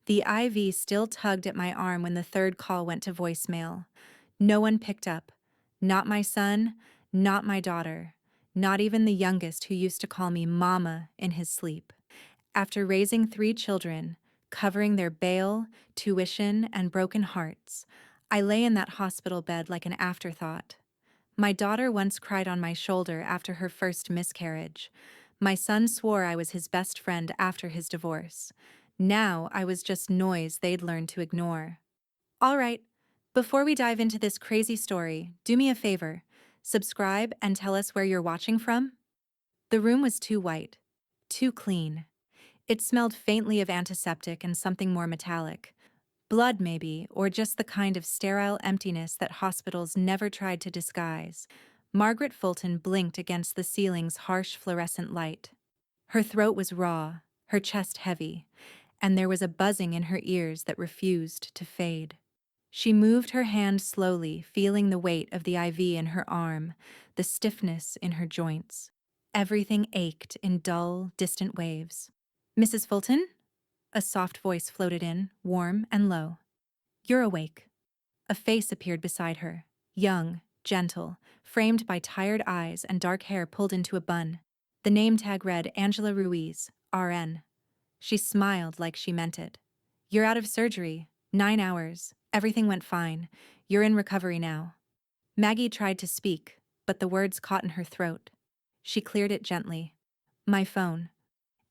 The IV still tugged at my arm when the third call went to voicemail. No one picked up. Not my son, not my daughter, not even the youngest who used to call me Mama in his sleep. After raising 3 children, covering their bail, tuition, and broken hearts, I lay in that hospital bed like an afterthought. My daughter once cried on my shoulder after her first miscarriage. My son swore I was his best friend after his divorce. Now I was just noise they'd learned to ignore. All right, before we dive into this crazy story, do me a favor. Subscribe and tell us where you're watching from. The room was too white, too clean. It smelled faintly of antiseptic and something more metallic. Blood, maybe, or just the kind of sterile emptiness that hospitals never tried to disguise. Margaret Fulton blinked against the ceiling's harsh fluorescent light. Her throat was raw, her chest heavy, and there was a buzzing in her ears that refused to fade. She moved her hand slowly, feeling the weight of the IV in her arm, the stiffness in her joints. Everything ached in dull, distant waves. "Mrs. Fulton?" A soft voice floated in, warm and low. "You're awake." A face appeared beside her, young, gentle, framed by tired eyes and dark hair pulled into a bun. The name tag read Angela Ruiz, RN. She smiled like she meant it. "You're out of surgery. 9 hours. Everything went fine. You're in recovery now." Maggie tried to speak, but the words caught in her throat. She cleared it gently. "My phone."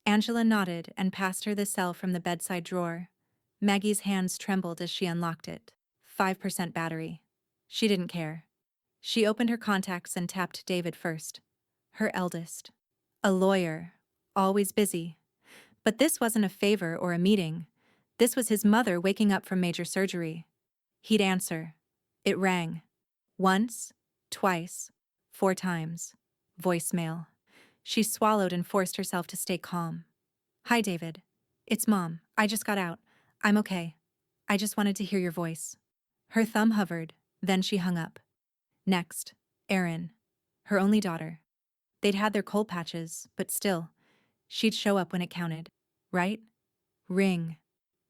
Angela nodded and passed her the cell from the bedside drawer. Maggie's hands trembled as she unlocked it. 5% battery. She didn't care. She opened her contacts and tapped David first. Her eldest. A lawyer. Always busy. But this wasn't a favor or a meeting. This was his mother waking up from major surgery. He'd answer. It rang. Once, twice, 4 times. Voicemail. She swallowed and forced herself to stay calm. "Hi, David. It's Mom. I just got out. I'm okay. I just wanted to hear your voice." Her thumb hovered, then she hung up. Next, Erin. Her only daughter. They'd had their cold patches, but still, she'd show up when it counted. Right? Ring.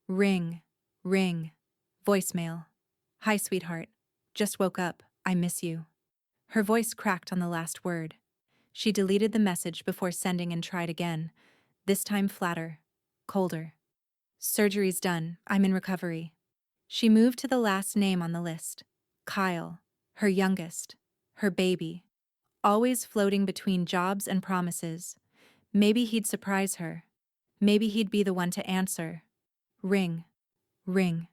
Ring. Ring. Voicemail. "Hi, sweetheart. Just woke up. I miss you." Her voice cracked on the last word. She deleted the message before sending and tried again, this time flatter, colder. "Surgery's done. I'm in recovery." She moved to the last name on the list. Kyle, her youngest, her baby, always floating between jobs and promises. Maybe he'd surprise her. Maybe he'd be the one to answer. Ring. Ring.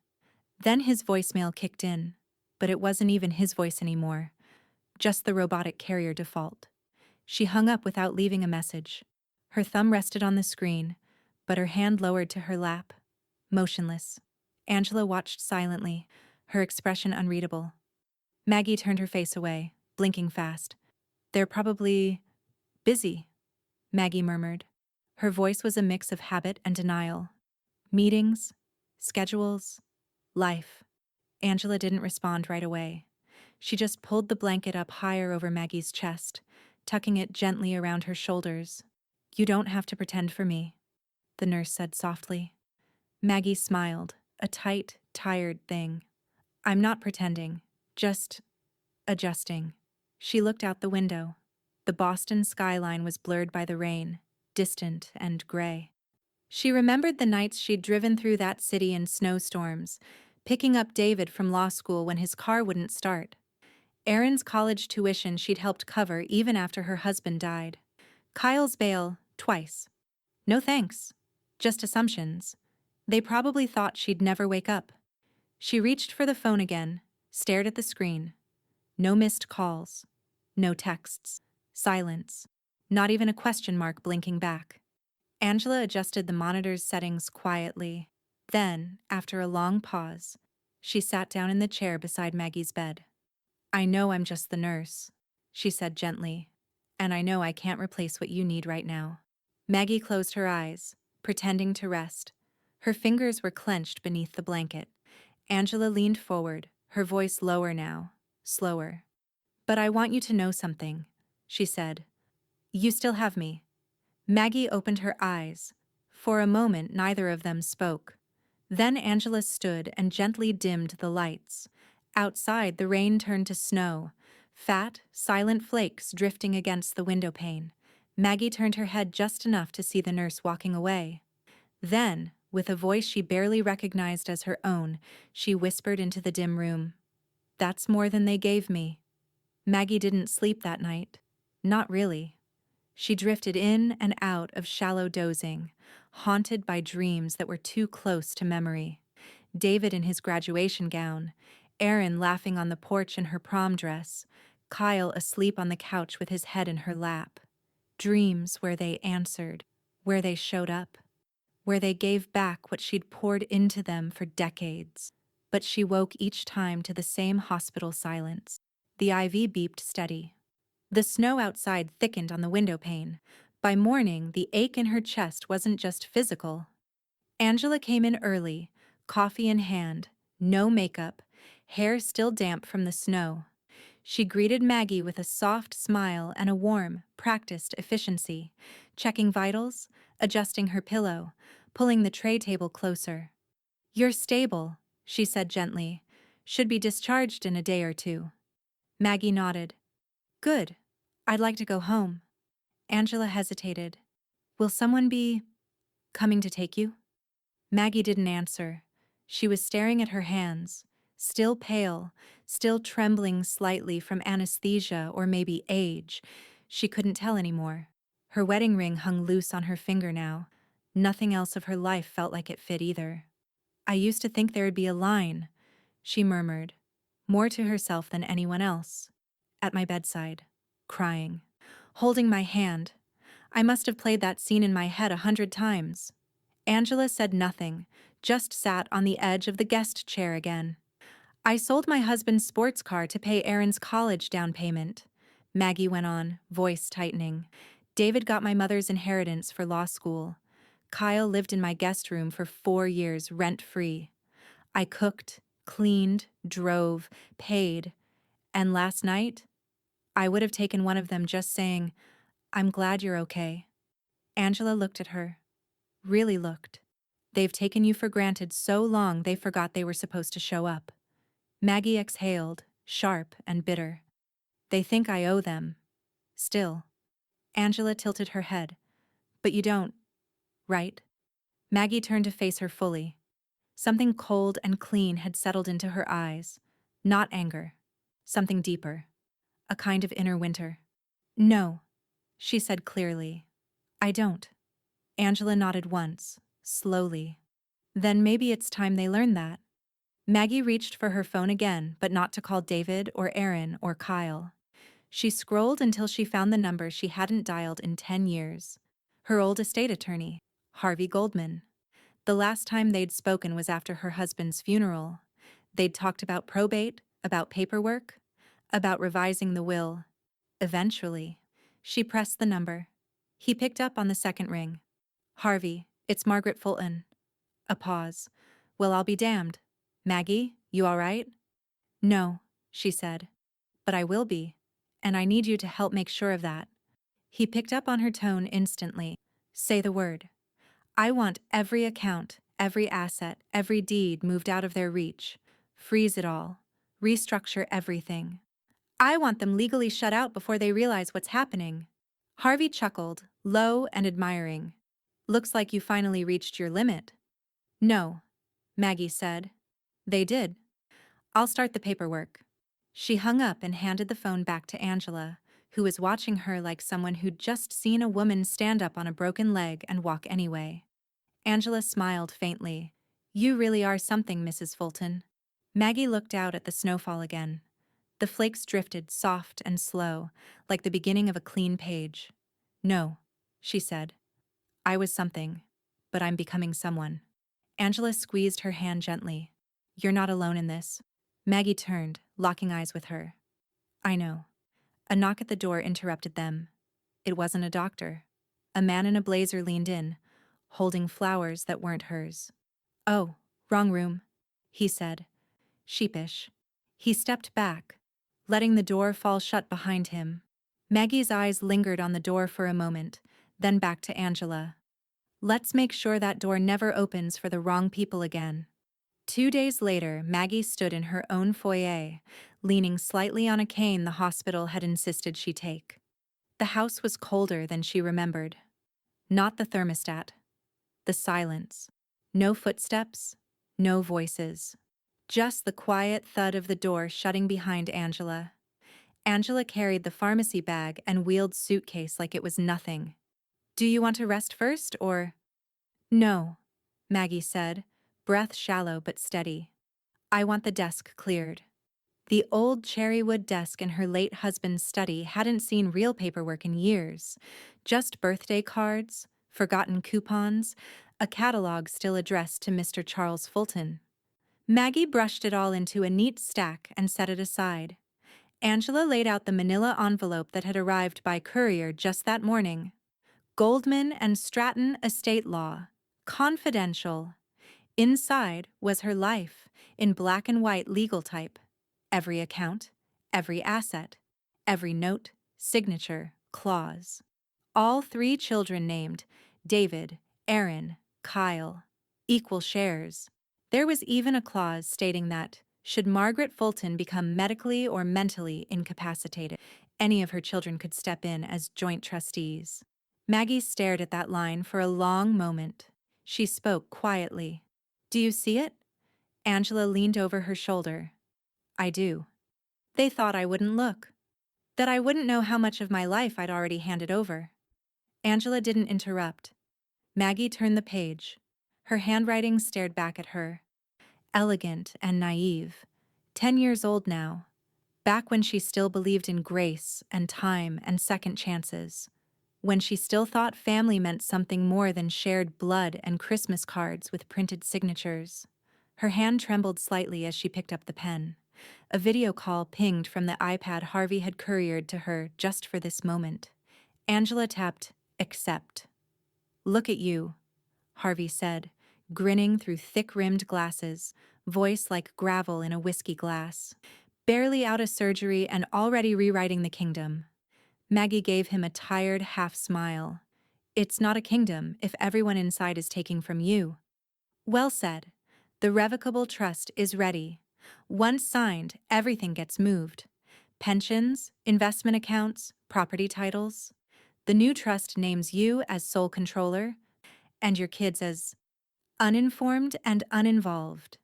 Then his voicemail kicked in, but it wasn't even his voice anymore, just the robotic carrier default. She hung up without leaving a message. Her thumb rested on the screen, but her hand lowered to her lap, motionless. Angela watched silently, her expression unreadable. Maggie turned her face away, blinking fast. "They're probably busy," Maggie murmured. Her voice was a mix of habit and denial. "Meetings, schedules, life." Angela didn't respond right away. She just pulled the blanket up higher over Maggie's chest, tucking it gently around her shoulders. "You don't have to pretend for me," the nurse said softly. Maggie smiled, a tight, tired thing. "I'm not pretending, just adjusting." She looked out the window. The Boston skyline was blurred by the rain, distant and gray. She remembered the nights she'd driven through that city in snowstorms, picking up David from law school when his car wouldn't start. Erin's college tuition she'd helped cover even after her husband died. Kyle's bail, twice. No thanks. Just assumptions. They probably thought she'd never wake up. She reached for the phone again, stared at the screen. No missed calls. No texts. Silence. Not even a question mark blinking back. Angela adjusted the monitor's settings quietly. Then, after a long pause, she sat down in the chair beside Maggie's bed. "I know I'm just the nurse," she said gently, "and I know I can't replace what you need right now." Maggie closed her eyes, pretending to rest. Her fingers were clenched beneath the blanket. Angela leaned forward, her voice lower now, slower. "But I want you to know something," she said. "You still have me." Maggie opened her eyes. For a moment, neither of them spoke. Then Angela stood and gently dimmed the lights. Outside, the rain turned to snow, fat, silent flakes drifting against the window pane. Maggie turned her head just enough to see the nurse walking away. Then, with a voice she barely recognized as her own, she whispered into the dim room, "That's more than they gave me." Maggie didn't sleep that night. Not really. She drifted in and out of shallow dozing, haunted by dreams that were too close to memory. David in his graduation gown, Erin laughing on the porch in her prom dress, Kyle asleep on the couch with his head in her lap. Dreams where they answered, where they showed up, where they gave back what she'd poured into them for decades. But she woke each time to the same hospital silence. The IV beeped steady. The snow outside thickened on the window pane. By morning, the ache in her chest wasn't just physical. Angela came in early, coffee in hand, no makeup, hair still damp from the snow. She greeted Maggie with a soft smile and a warm, practiced efficiency, checking vitals, adjusting her pillow, pulling the tray table closer. "You're stable," she said gently. "Should be discharged in a day or two." Maggie nodded. "Good. I'd like to go home." Angela hesitated. "Will someone be coming to take you?" Maggie didn't answer. She was staring at her hands, still pale, still trembling slightly from anesthesia or maybe age. She couldn't tell anymore. Her wedding ring hung loose on her finger now. Nothing else of her life felt like it fit either. "I used to think there would be a line," she murmured, more to herself than anyone else. "At my bedside, crying, holding my hand. I must have played that scene in my head 100 times." Angela said nothing, just sat on the edge of the guest chair again. "I sold my husband's sports car to pay Erin's college down payment," Maggie went on, voice tightening. "David got my mother's inheritance for law school. Kyle lived in my guest room for 4 years, rent-free. I cooked, cleaned, drove, paid, and last night, I would have taken one of them just saying, 'I'm glad you're okay.'" Angela looked at her. Really looked. "They've taken you for granted so long they forgot they were supposed to show up." Maggie exhaled, sharp and bitter. "They think I owe them. Still." Angela tilted her head. "But you don't, right?" Maggie turned to face her fully. Something cold and clean had settled into her eyes. Not anger. Something deeper. A kind of inner winter. "No," she said clearly. "I don't." Angela nodded once, slowly. "Then maybe it's time they learn that." Maggie reached for her phone again, but not to call David or Erin or Kyle. She scrolled until she found the number she hadn't dialed in 10 years. Her old estate attorney, Harvey Goldman. The last time they'd spoken was after her husband's funeral. They'd talked about probate, about paperwork, about revising the will. Eventually, she pressed the number. He picked up on the second ring. "Harvey, it's Margaret Fulton." A pause. "Well, I'll be damned. Maggie, you all right?" "No," she said. "But I will be. And I need you to help make sure of that." He picked up on her tone instantly. "Say the word. I want every account, every asset, every deed moved out of their reach. Freeze it all. Restructure everything. I want them legally shut out before they realize what's happening." Harvey chuckled, low and admiring. "Looks like you finally reached your limit." "No," Maggie said. "They did. I'll start the paperwork." She hung up and handed the phone back to Angela, who was watching her like someone who'd just seen a woman stand up on a broken leg and walk anyway. Angela smiled faintly. "You really are something, Mrs. Fulton." Maggie looked out at the snowfall again. The flakes drifted soft and slow, like the beginning of a clean page. "No," she said. "I was something, but I'm becoming someone." Angela squeezed her hand gently. "You're not alone in this." Maggie turned, locking eyes with her. "I know." A knock at the door interrupted them. It wasn't a doctor. A man in a blazer leaned in, holding flowers that weren't hers. "Oh, wrong room," he said, sheepish. He stepped back, letting the door fall shut behind him. Maggie's eyes lingered on the door for a moment, then back to Angela. Let's make sure that door never opens for the wrong people again. 2 days later, Maggie stood in her own foyer, leaning slightly on a cane the hospital had insisted she take. The house was colder than she remembered. Not the thermostat. The silence. No footsteps. No voices. Just the quiet thud of the door shutting behind Angela. Angela carried the pharmacy bag and wheeled suitcase like it was nothing. Do you want to rest first, or? No, Maggie said, breath shallow but steady. I want the desk cleared. The old cherrywood desk in her late husband's study hadn't seen real paperwork in years. Just birthday cards, forgotten coupons, a catalog still addressed to Mr. Charles Fulton. Maggie brushed it all into a neat stack and set it aside. Angela laid out the manila envelope that had arrived by courier just that morning. Goldman and Stratton Estate Law. Confidential. Inside was her life, in black and white legal type. Every account, every asset, every note, signature, clause. All 3 children named: David, Aaron, Kyle. Equal shares. There was even a clause stating that, should Margaret Fulton become medically or mentally incapacitated, any of her children could step in as joint trustees. Maggie stared at that line for a long moment. She spoke quietly. Do you see it? Angela leaned over her shoulder. I do. They thought I wouldn't look. That I wouldn't know how much of my life I'd already handed over. Angela didn't interrupt. Maggie turned the page. Her handwriting stared back at her. Elegant and naive. 10 years old now. Back when she still believed in grace and time and second chances. When she still thought family meant something more than shared blood and Christmas cards with printed signatures. Her hand trembled slightly as she picked up the pen. A video call pinged from the iPad Harvey had couriered to her just for this moment. Angela tapped accept. Look at you, Harvey said, grinning through thick-rimmed glasses, voice like gravel in a whiskey glass. Barely out of surgery and already rewriting the kingdom. Maggie gave him a tired half-smile. It's not a kingdom if everyone inside is taking from you. Well said. The revocable trust is ready. Once signed, everything gets moved. Pensions, investment accounts, property titles. The new trust names you as sole controller, and your kids as uninformed and uninvolved.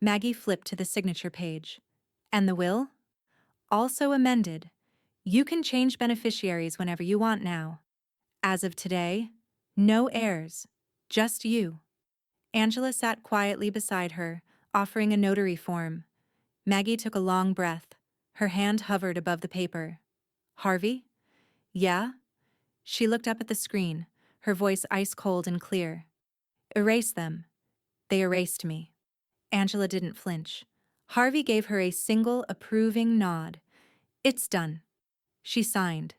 Maggie flipped to the signature page. And the will? Also amended. You can change beneficiaries whenever you want now. As of today, no heirs, just you. Angela sat quietly beside her, offering a notary form. Maggie took a long breath. Her hand hovered above the paper. Harvey? Yeah? She looked up at the screen, her voice ice-cold and clear. Erase them. They erased me. Angela didn't flinch. Harvey gave her a single approving nod. It's done. She signed.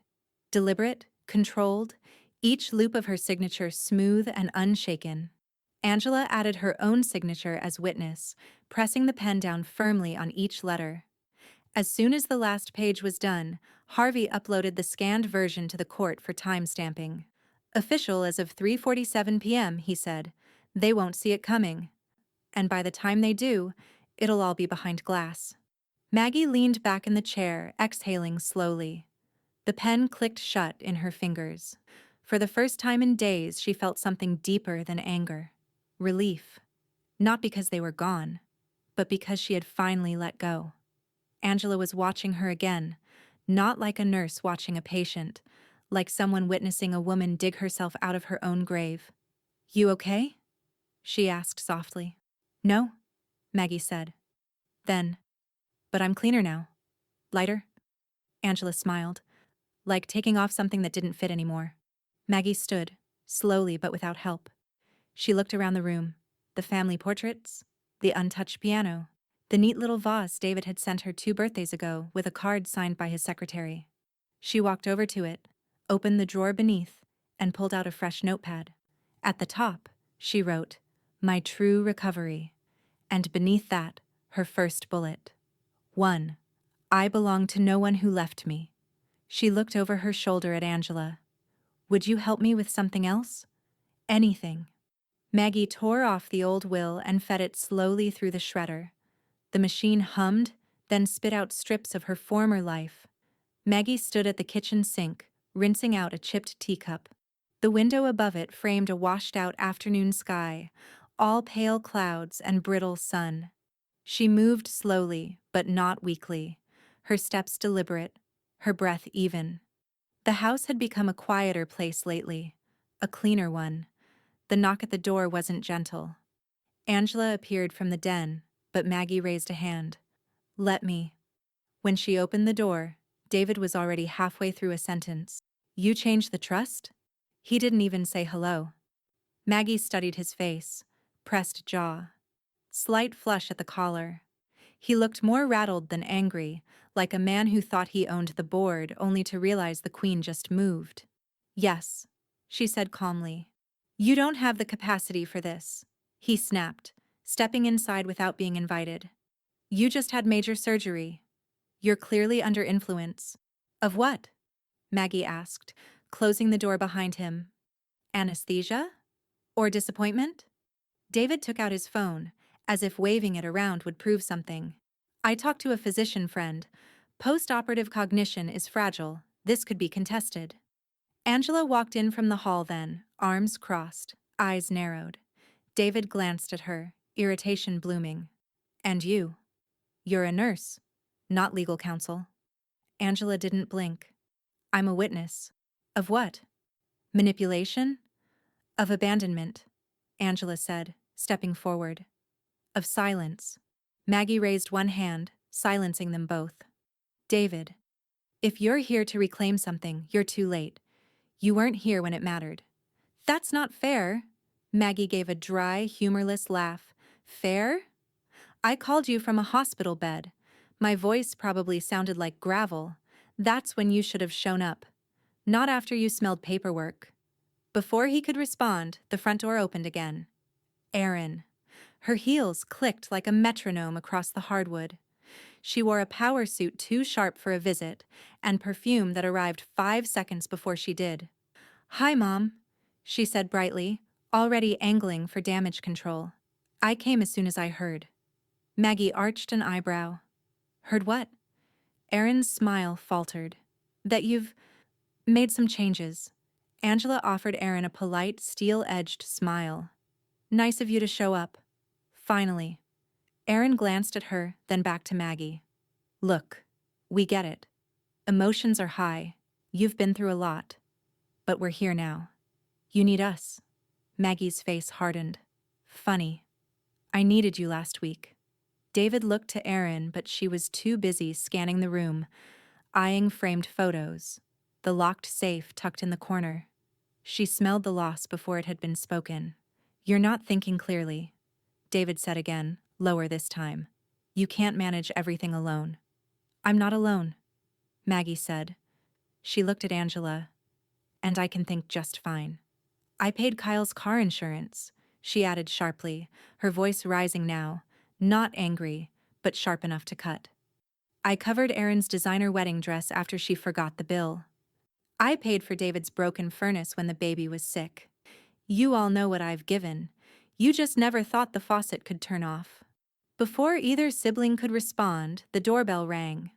Deliberate, controlled, each loop of her signature smooth and unshaken. Angela added her own signature as witness, pressing the pen down firmly on each letter. As soon as the last page was done, Harvey uploaded the scanned version to the court for timestamping. Official as of 3:47 p.m., he said. They won't see it coming. And by the time they do, it'll all be behind glass. Maggie leaned back in the chair, exhaling slowly. The pen clicked shut in her fingers. For the first time in days, she felt something deeper than anger. Relief. Not because they were gone, but because she had finally let go. Angela was watching her again, not like a nurse watching a patient, like someone witnessing a woman dig herself out of her own grave. You okay? She asked softly. No, Maggie said. Then, but I'm cleaner now. Lighter? Angela smiled, like taking off something that didn't fit anymore. Maggie stood, slowly but without help. She looked around the room. The family portraits, the untouched piano, the neat little vase David had sent her 2 birthdays ago with a card signed by his secretary. She walked over to it, opened the drawer beneath, and pulled out a fresh notepad. At the top, she wrote, My true recovery. And beneath that, her first bullet. 1. I belong to no one who left me. She looked over her shoulder at Angela. Would you help me with something else? Anything. Maggie tore off the old will and fed it slowly through the shredder. The machine hummed, then spit out strips of her former life. Maggie stood at the kitchen sink, rinsing out a chipped teacup. The window above it framed a washed-out afternoon sky, all pale clouds and brittle sun. She moved slowly, but not weakly, her steps deliberate, her breath even. The house had become a quieter place lately, a cleaner one. The knock at the door wasn't gentle. Angela appeared from the den, but Maggie raised a hand. "Let me." When she opened the door, David was already halfway through a sentence. "You changed the trust?" He didn't even say hello. Maggie studied his face, pressed jaw. Slight flush at the collar. He looked more rattled than angry, like a man who thought he owned the board only to realize the queen just moved. "Yes," she said calmly. "You don't have the capacity for this," he snapped, stepping inside without being invited. "You just had major surgery. You're clearly under influence." "Of what?" Maggie asked, closing the door behind him. "Anesthesia? Or disappointment?" David took out his phone, as if waving it around would prove something. "I talked to a physician friend. Post-operative cognition is fragile. This could be contested." Angela walked in from the hall then, arms crossed, eyes narrowed. David glanced at her, irritation blooming. "And you? You're a nurse, not legal counsel." Angela didn't blink. "I'm a witness." "Of what?" "Manipulation?" "Of abandonment," Angela said, stepping forward. "Of silence." Maggie raised one hand, silencing them both. "David, if you're here to reclaim something, you're too late. You weren't here when it mattered." "That's not fair." Maggie gave a dry, humorless laugh. "Fair? I called you from a hospital bed. My voice probably sounded like gravel. That's when you should have shown up. Not after you smelled paperwork." Before he could respond, the front door opened again. Erin. Her heels clicked like a metronome across the hardwood. She wore a power suit too sharp for a visit, and perfume that arrived 5 seconds before she did. "Hi, Mom," she said brightly, already angling for damage control. "I came as soon as I heard." Maggie arched an eyebrow. "Heard what?" Erin's smile faltered. "That you've made some changes." Angela offered Erin a polite, steel-edged smile. "Nice of you to show up." Finally. Erin glanced at her, then back to Maggie. "Look, we get it. Emotions are high. You've been through a lot. But we're here now. You need us." Maggie's face hardened. "Funny. I needed you last week." David looked to Erin, but she was too busy scanning the room, eyeing framed photos, the locked safe tucked in the corner. She smelled the loss before it had been spoken. "You're not thinking clearly," David said again, lower this time. "You can't manage everything alone." "I'm not alone," Maggie said. She looked at Angela. "And I can think just fine." "I paid Kyle's car insurance," she added sharply, her voice rising now, not angry, but sharp enough to cut. "I covered Erin's designer wedding dress after she forgot the bill. I paid for David's broken furnace when the baby was sick. You all know what I've given. You just never thought the faucet could turn off." Before either sibling could respond, the doorbell rang.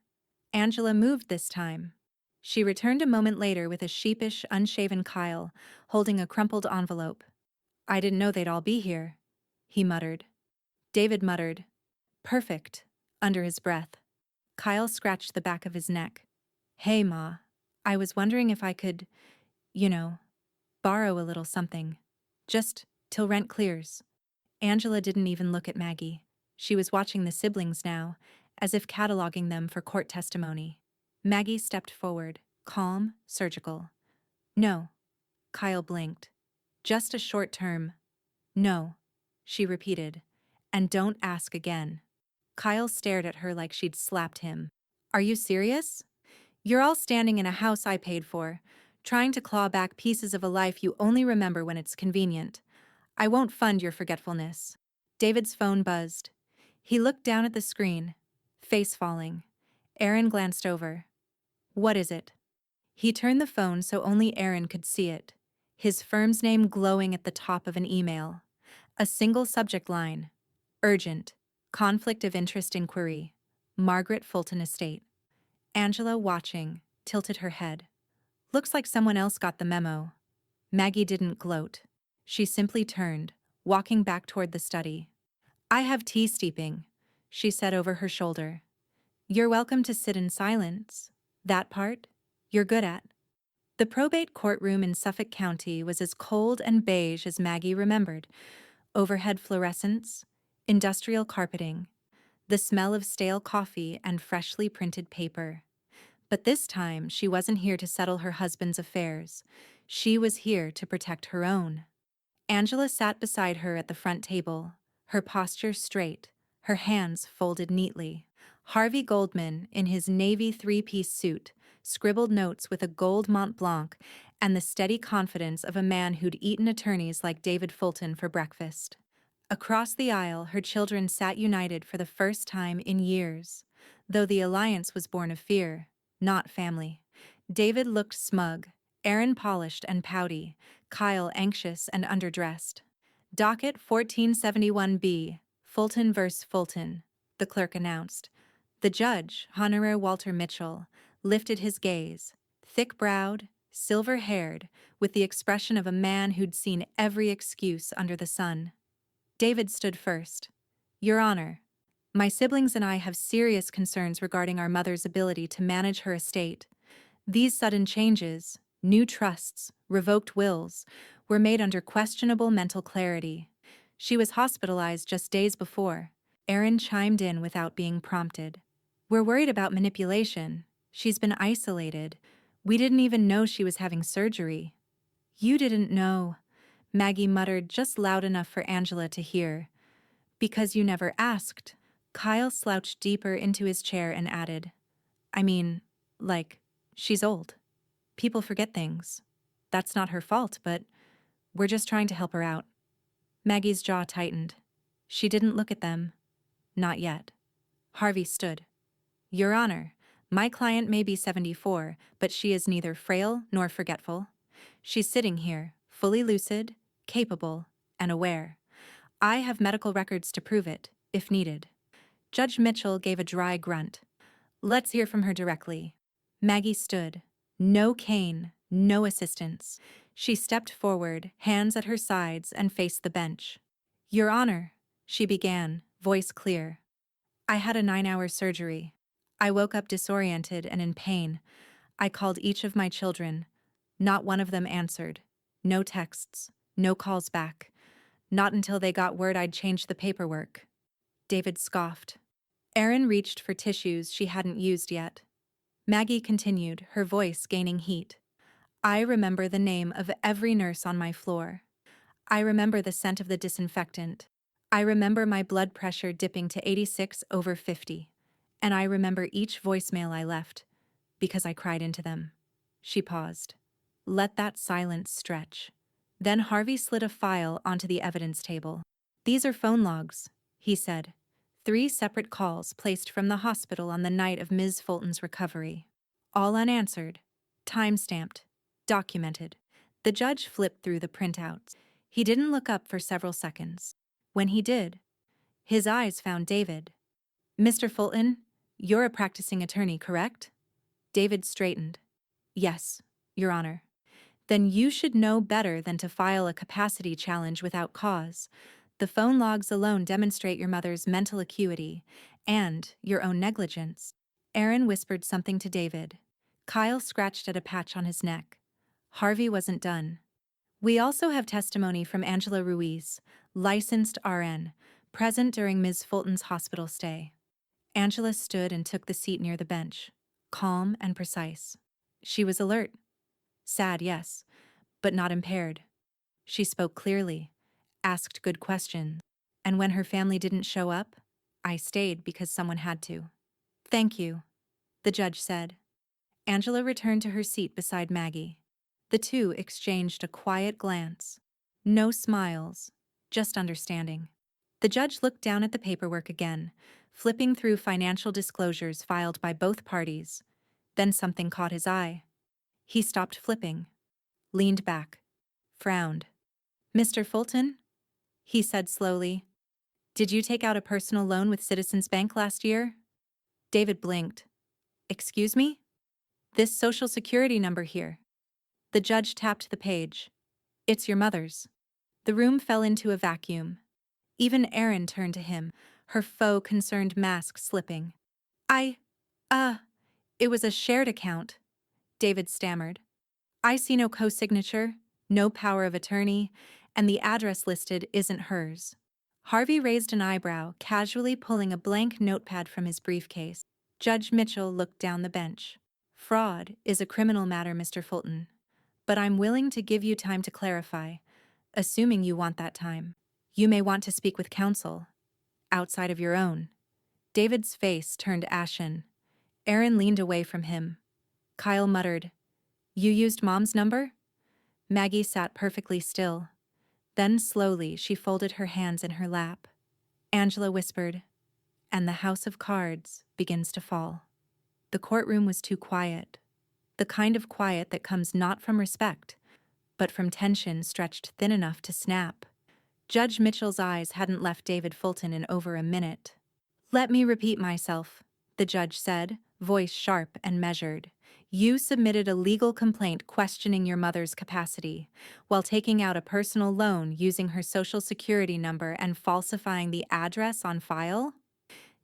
Angela moved this time. She returned a moment later with a sheepish, unshaven Kyle, holding a crumpled envelope. "I didn't know they'd all be here," he muttered. David muttered, "Perfect," under his breath. Kyle scratched the back of his neck. "Hey, Ma. I was wondering if I could, you know, borrow a little something. Just till rent clears." Angela didn't even look at Maggie. She was watching the siblings now, as if cataloging them for court testimony. Maggie stepped forward, calm, surgical. "No." Kyle blinked. "Just a short term." "No," she repeated. "And don't ask again." Kyle stared at her like she'd slapped him. "Are you serious? You're all standing in a house I paid for, trying to claw back pieces of a life you only remember when it's convenient. I won't fund your forgetfulness." David's phone buzzed. He looked down at the screen, face falling. Erin glanced over. "What is it?" He turned the phone so only Erin could see it. his firm's name glowing at the top of an email. A single subject line: urgent, conflict of interest inquiry, Margaret Fulton Estate. Angela, watching, tilted her head. Looks like someone else got the memo. Maggie didn't gloat. She simply turned, walking back toward the study. I have tea steeping, she said over her shoulder. You're welcome to sit in silence. That part, you're good at. The probate courtroom in Suffolk County was as cold and beige as Maggie remembered. Overhead fluorescents, industrial carpeting, the smell of stale coffee and freshly printed paper. But this time, she wasn't here to settle her husband's affairs. She was here to protect her own. Angela sat beside her at the front table, her posture straight, her hands folded neatly. Harvey Goldman, in his navy three-piece suit, scribbled notes with a gold Mont Blanc and the steady confidence of a man who'd eaten attorneys like David Fulton for breakfast. Across the aisle, her children sat united for the first time in years, though the alliance was born of fear, not family. David looked smug, Aaron polished and pouty, Kyle anxious and underdressed. Docket 1471B, Fulton vs. Fulton, the clerk announced. The judge, Honorary Walter Mitchell, lifted his gaze, thick-browed, silver-haired, with the expression of a man who'd seen every excuse under the sun. David stood first. Your Honor, my siblings and I have serious concerns regarding our mother's ability to manage her estate. These sudden changes, new trusts, revoked wills, were made under questionable mental clarity. She was hospitalized just days before. Aaron chimed in without being prompted. We're worried about manipulation. She's been isolated. We didn't even know she was having surgery. You didn't know, Maggie muttered just loud enough for Angela to hear. Because you never asked. Kyle slouched deeper into his chair and added, I mean, she's old. People forget things. That's not her fault, but we're just trying to help her out. Maggie's jaw tightened. She didn't look at them. Not yet. Harvey stood. Your Honor, my client may be 74, but she is neither frail nor forgetful. She's sitting here, fully lucid, capable, and aware. I have medical records to prove it, if needed. Judge Mitchell gave a dry grunt. Let's hear from her directly. Maggie stood. No cane, no assistance. She stepped forward, hands at her sides, and faced the bench. Your Honor, she began, voice clear. I had a 9-hour surgery. I woke up disoriented and in pain. I called each of my children. Not one of them answered. No texts, no calls back. Not until they got word I'd changed the paperwork. David scoffed. Aaron reached for tissues she hadn't used yet. Maggie continued, her voice gaining heat. I remember the name of every nurse on my floor. I remember the scent of the disinfectant. I remember my blood pressure dipping to 86/50. And I remember each voicemail I left, because I cried into them. She paused. Let that silence stretch. Then Harvey slid a file onto the evidence table. These are phone logs, he said. 3 separate calls placed from the hospital on the night of Ms. Fulton's recovery. All unanswered, time-stamped, documented. The judge flipped through the printouts. He didn't look up for several seconds. When he did, his eyes found David. Mr. Fulton, you're a practicing attorney, correct? David straightened. Yes, Your Honor. Then you should know better than to file a capacity challenge without cause. The phone logs alone demonstrate your mother's mental acuity and your own negligence. Aaron whispered something to David. Kyle scratched at a patch on his neck. Harvey wasn't done. We also have testimony from Angela Ruiz, licensed RN, present during Ms. Fulton's hospital stay. Angela stood and took the seat near the bench, calm and precise. She was alert. Sad, yes, but not impaired. She spoke clearly, asked good questions, and when her family didn't show up, I stayed because someone had to. Thank you, the judge said. Angela returned to her seat beside Maggie. The two exchanged a quiet glance. No smiles, just understanding. The judge looked down at the paperwork again, flipping through financial disclosures filed by both parties. Then something caught his eye. He stopped flipping, leaned back. frowned. "Mr. Fulton?" he said slowly. "Did you take out a personal loan with Citizens Bank last year?" David blinked. "Excuse me? This social security number here." The judge tapped the page. "It's your mother's." The room fell into a vacuum. Even Erin turned to him, her faux-concerned mask slipping. I, uh, it was a shared account," David stammered. "I see no co-signature, no power of attorney, and the address listed isn't hers." Harvey raised an eyebrow, casually pulling a blank notepad from his briefcase. Judge Mitchell looked down the bench. "Fraud is a criminal matter, Mr. Fulton, but I'm willing to give you time to clarify, assuming you want that time. You may want to speak with counsel, outside of your own." David's face turned ashen. Erin leaned away from him. Kyle muttered, "You used Mom's number?" Maggie sat perfectly still. Then slowly she folded her hands in her lap. Angela whispered, "And the house of cards begins to fall." The courtroom was too quiet. The kind of quiet that comes not from respect, but from tension stretched thin enough to snap. Judge Mitchell's eyes hadn't left David Fulton in over a minute. "Let me repeat myself," the judge said, voice sharp and measured. "You submitted a legal complaint questioning your mother's capacity, while taking out a personal loan using her social security number and falsifying the address on file?"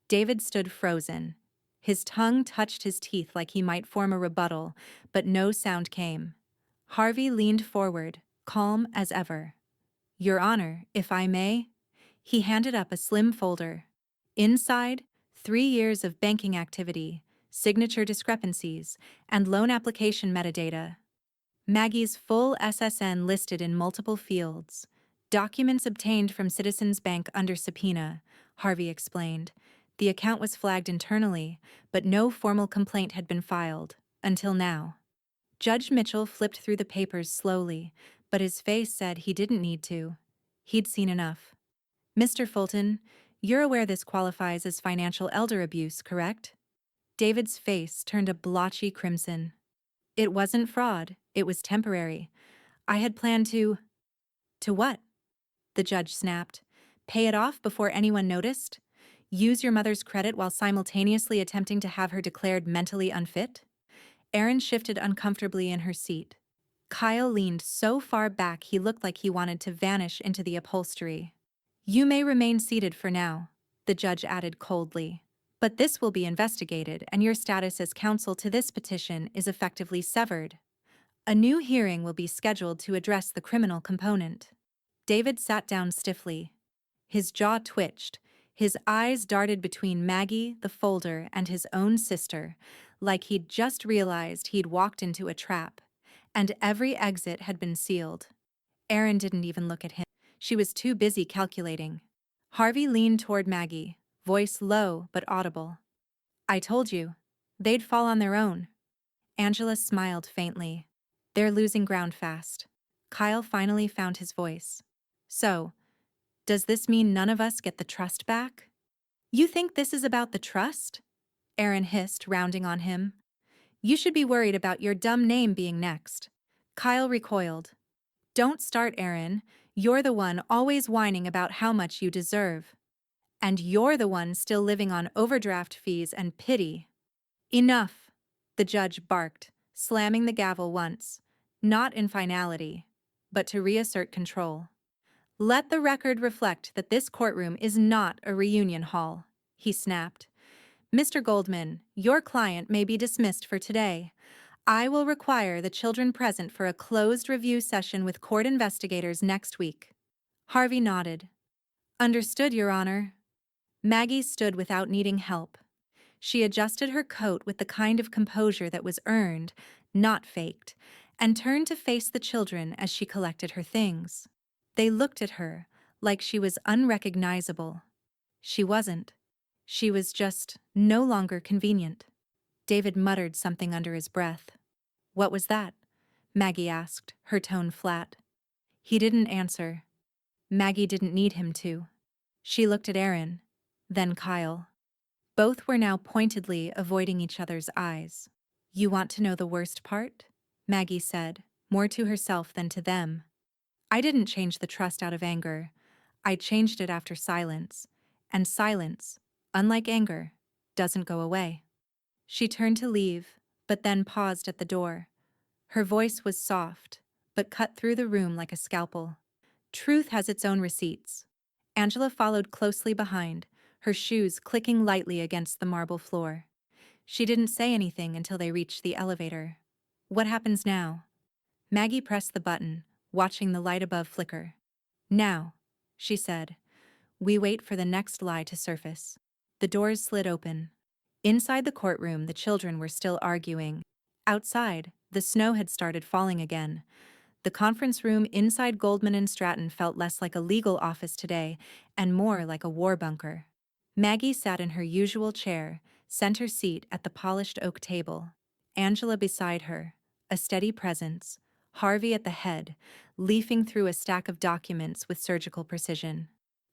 David stood frozen. His tongue touched his teeth like he might form a rebuttal, but no sound came. Harvey leaned forward, calm as ever. "Your Honor, if I may?" He handed up a slim folder. Inside, 3 years of banking activity, signature discrepancies, and loan application metadata. Maggie's full SSN listed in multiple fields. "Documents obtained from Citizens Bank under subpoena," Harvey explained. The account was flagged internally, but no formal complaint had been filed, until now. Judge Mitchell flipped through the papers slowly, but his face said he didn't need to. He'd seen enough. "Mr. Fulton, you're aware this qualifies as financial elder abuse, correct?" David's face turned a blotchy crimson. "It wasn't fraud, it was temporary. I had planned to—" "To what?" the judge snapped. "Pay it off before anyone noticed? Use your mother's credit while simultaneously attempting to have her declared mentally unfit?" Erin shifted uncomfortably in her seat. Kyle leaned so far back he looked like he wanted to vanish into the upholstery. "You may remain seated for now," the judge added coldly. "But this will be investigated, and your status as counsel to this petition is effectively severed. A new hearing will be scheduled to address the criminal component." David sat down stiffly. His jaw twitched. His eyes darted between Maggie, the folder, and his own sister, like he'd just realized he'd walked into a trap, and every exit had been sealed. Erin didn't even look at him. She was too busy calculating. Harvey leaned toward Maggie, voice low but audible. "I told you. They'd fall on their own." Angela smiled faintly. "They're losing ground fast." Kyle finally found his voice. "So, does this mean none of us get the trust back?" "You think this is about the trust?" Erin hissed, rounding on him. "You should be worried about your dumb name being next." Kyle recoiled. "Don't start, Erin. You're the one always whining about how much you deserve. And you're the one still living on overdraft fees and pity." "Enough," the judge barked, slamming the gavel once, not in finality, but to reassert control. "Let the record reflect that this courtroom is not a reunion hall," he snapped. "Mr. Goldman, your client may be dismissed for today. I will require the children present for a closed review session with court investigators next week." Harvey nodded. "Understood, Your Honor." Maggie stood without needing help. She adjusted her coat with the kind of composure that was earned, not faked, and turned to face the children as she collected her things. They looked at her like she was unrecognizable. She wasn't. She was just no longer convenient. David muttered something under his breath. "What was that?" Maggie asked, her tone flat. He didn't answer. Maggie didn't need him to. She looked at Erin, then Kyle. Both were now pointedly avoiding each other's eyes. "You want to know the worst part?" Maggie said, more to herself than to them. I didn't change the trust out of anger. I changed it after silence. And silence, unlike anger, doesn't go away. She turned to leave, but then paused at the door. Her voice was soft, but cut through the room like a scalpel. Truth has its own receipts. Angela followed closely behind, her shoes clicking lightly against the marble floor. She didn't say anything until they reached the elevator. What happens now? Maggie pressed the button, watching the light above flicker. Now, she said, we wait for the next lie to surface. The doors slid open. Inside the courtroom, the children were still arguing. Outside, the snow had started falling again. The conference room inside Goldman and Stratton felt less like a legal office today and more like a war bunker. Maggie sat in her usual chair, center seat at the polished oak table. Angela beside her, a steady presence, Harvey at the head, leafing through a stack of documents with surgical precision.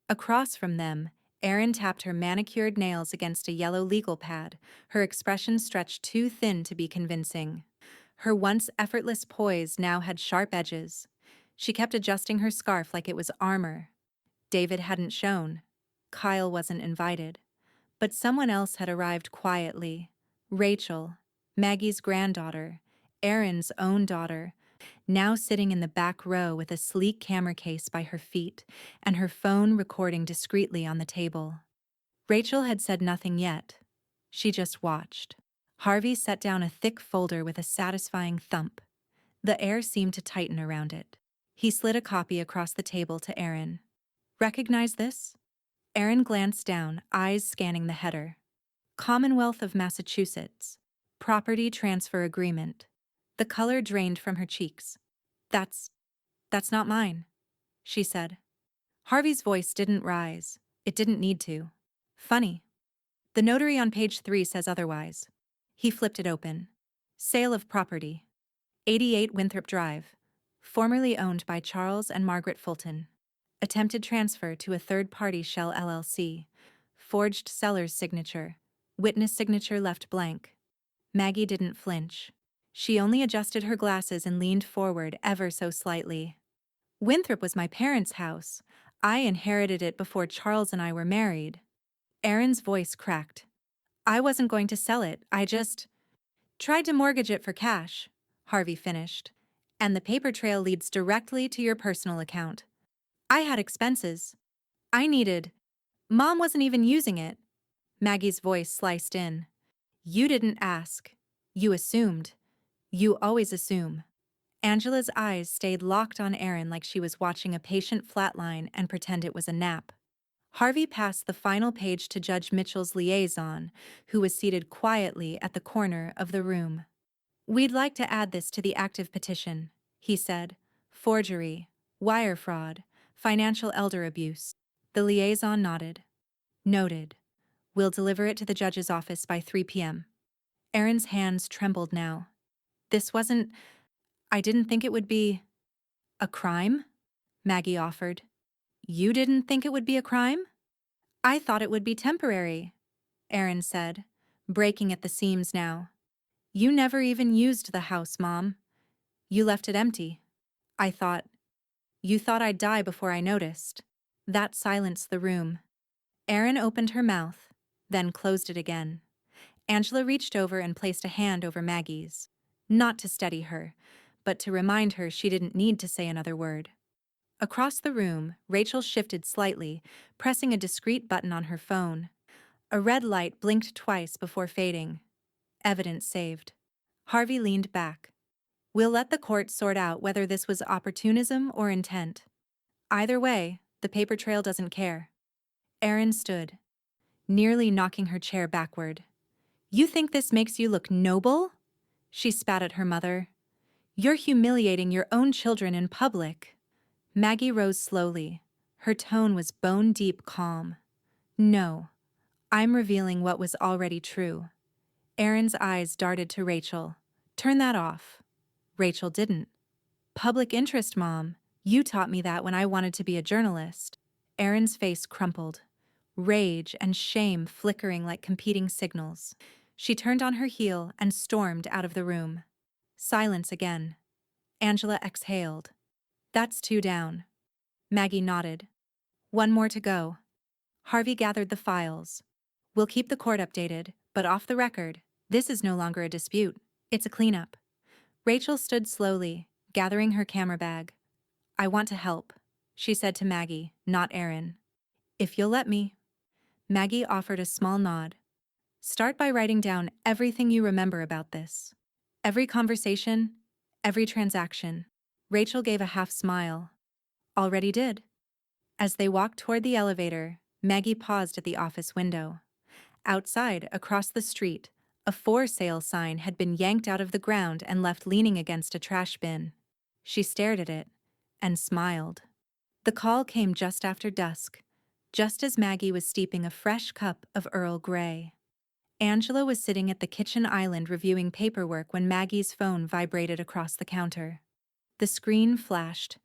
Across from them, Erin tapped her manicured nails against a yellow legal pad, her expression stretched too thin to be convincing. Her once effortless poise now had sharp edges. She kept adjusting her scarf like it was armor. David hadn't shown. Kyle wasn't invited. But someone else had arrived quietly. Rachel, Maggie's granddaughter, Erin's own daughter, now sitting in the back row with a sleek camera case by her feet and her phone recording discreetly on the table. Rachel had said nothing yet. She just watched. Harvey set down a thick folder with a satisfying thump. The air seemed to tighten around it. He slid a copy across the table to Erin. Recognize this? Erin glanced down, eyes scanning the header. Commonwealth of Massachusetts. Property Transfer Agreement. The color drained from her cheeks. That's not mine, she said. Harvey's voice didn't rise. It didn't need to. Funny. The notary on page 3 says otherwise. He flipped it open. Sale of property. 88 Winthrop Drive. Formerly owned by Charles and Margaret Fulton. Attempted transfer to a third-party shell LLC. Forged seller's signature. Witness signature left blank. Maggie didn't flinch. She only adjusted her glasses and leaned forward ever so slightly. Winthrop was my parents' house. I inherited it before Charles and I were married. Erin's voice cracked. I wasn't going to sell it, I just tried to mortgage it for cash, Harvey finished. And the paper trail leads directly to your personal account. I had expenses. I needed. Mom wasn't even using it. Maggie's voice sliced in. You didn't ask. You assumed. You always assume. Angela's eyes stayed locked on Erin like she was watching a patient flatline and pretend it was a nap. Harvey passed the final page to Judge Mitchell's liaison, who was seated quietly at the corner of the room. We'd like to add this to the active petition, he said. Forgery, wire fraud, financial elder abuse. The liaison nodded. Noted. We'll deliver it to the judge's office by 3 p.m. Erin's hands trembled now. This wasn't. I didn't think it would be. A crime? Maggie offered. You didn't think it would be a crime? I thought it would be temporary, Erin said, breaking at the seams now. You never even used the house, Mom. You left it empty. I thought. You thought I'd die before I noticed. That silenced the room. Erin opened her mouth, then closed it again. Angela reached over and placed a hand over Maggie's, not to steady her, but to remind her she didn't need to say another word. Across the room, Rachel shifted slightly, pressing a discreet button on her phone. A red light blinked twice before fading. Evidence saved. Harvey leaned back. We'll let the court sort out whether this was opportunism or intent. Either way, the paper trail doesn't care. Erin stood, nearly knocking her chair backward. You think this makes you look noble? She spat at her mother. You're humiliating your own children in public. Maggie rose slowly. Her tone was bone-deep calm. No, I'm revealing what was already true. Erin's eyes darted to Rachel. Turn that off. Rachel didn't. Public interest, Mom. You taught me that when I wanted to be a journalist. Erin's face crumpled, rage and shame flickering like competing signals. She turned on her heel and stormed out of the room. Silence again. Angela exhaled. That's 2 down. Maggie nodded. One more to go. Harvey gathered the files. We'll keep the court updated, but off the record, this is no longer a dispute. It's a cleanup. Rachel stood slowly, gathering her camera bag. I want to help, she said to Maggie, not Aaron. If you'll let me. Maggie offered a small nod. Start by writing down everything you remember about this. Every conversation, every transaction. Rachel gave a half smile. Already did. As they walked toward the elevator, Maggie paused at the office window. Outside, across the street, a for sale sign had been yanked out of the ground and left leaning against a trash bin. She stared at it and smiled. The call came just after dusk, just as Maggie was steeping a fresh cup of Earl Grey. Angela was sitting at the kitchen island reviewing paperwork when Maggie's phone vibrated across the counter. The screen flashed.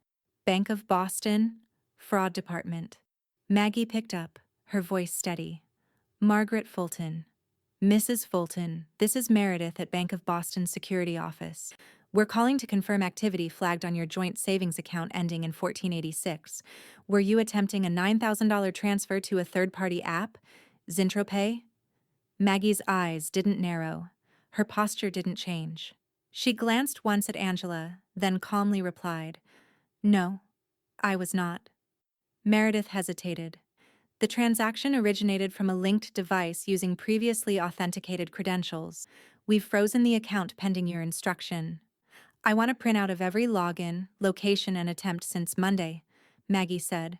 Bank of Boston, Fraud Department. Maggie picked up, her voice steady. Margaret Fulton. Mrs. Fulton, this is Meredith at Bank of Boston Security Office. We're calling to confirm activity flagged on your joint savings account ending in 1486. Were you attempting a $9,000 transfer to a third-party app? Zintropay? Maggie's eyes didn't narrow. Her posture didn't change. She glanced once at Angela, then calmly replied, No, I was not. Meredith hesitated. The transaction originated from a linked device using previously authenticated credentials. We've frozen the account pending your instruction. I want a printout of every login, location, and attempt since Monday, Maggie said.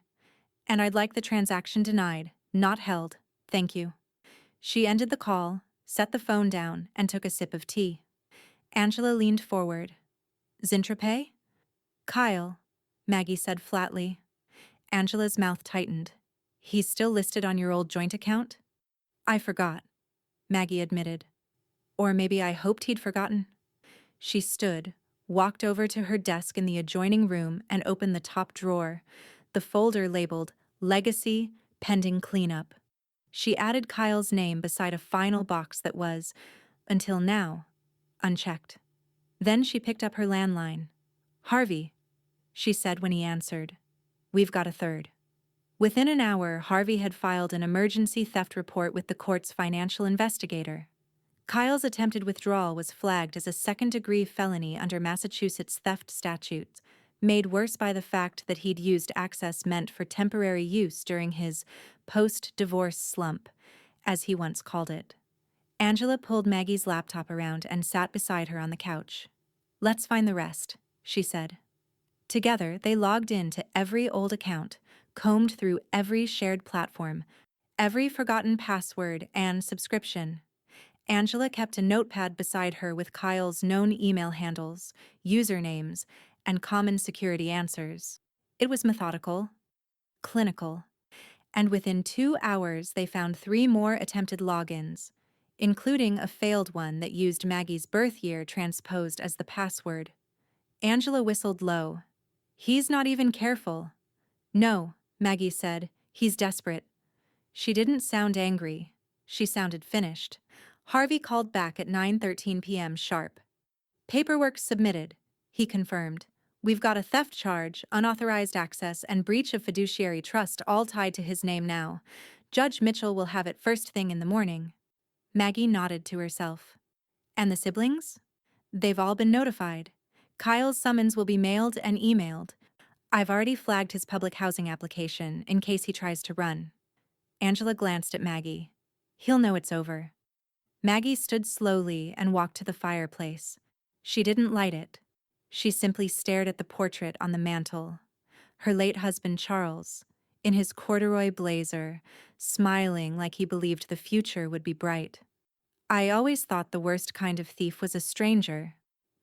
And I'd like the transaction denied, not held. Thank you. She ended the call, set the phone down, and took a sip of tea. Angela leaned forward. Zintropay? Kyle, Maggie said flatly. Angela's mouth tightened. He's still listed on your old joint account? I forgot, Maggie admitted. Or maybe I hoped he'd forgotten. She stood, walked over to her desk in the adjoining room and opened the top drawer, the folder labeled Legacy Pending Cleanup. She added Kyle's name beside a final box that was, until now, unchecked. Then she picked up her landline. Harvey, she said when he answered. We've got a third. Within an hour, Harvey had filed an emergency theft report with the court's financial investigator. Kyle's attempted withdrawal was flagged as a second-degree felony under Massachusetts theft statutes, made worse by the fact that he'd used access meant for temporary use during his post-divorce slump, as he once called it. Angela pulled Maggie's laptop around and sat beside her on the couch. Let's find the rest, she said. Together, they logged in to every old account, combed through every shared platform, every forgotten password and subscription. Angela kept a notepad beside her with Kyle's known email handles, usernames, and common security answers. It was methodical, clinical, and within 2 hours they found 3 more attempted logins, including a failed one that used Maggie's birth year transposed as the password. Angela whistled low. He's not even careful. No, Maggie said. He's desperate. She didn't sound angry. She sounded finished. Harvey called back at 9:13 p.m. sharp. Paperwork submitted, he confirmed. We've got a theft charge, unauthorized access, and breach of fiduciary trust all tied to his name now. Judge Mitchell will have it first thing in the morning. Maggie nodded to herself. And the siblings? They've all been notified. Kyle's summons will be mailed and emailed. I've already flagged his public housing application in case he tries to run. Angela glanced at Maggie. He'll know it's over. Maggie stood slowly and walked to the fireplace. She didn't light it. She simply stared at the portrait on the mantel. Her late husband Charles, in his corduroy blazer, smiling like he believed the future would be bright. I always thought the worst kind of thief was a stranger,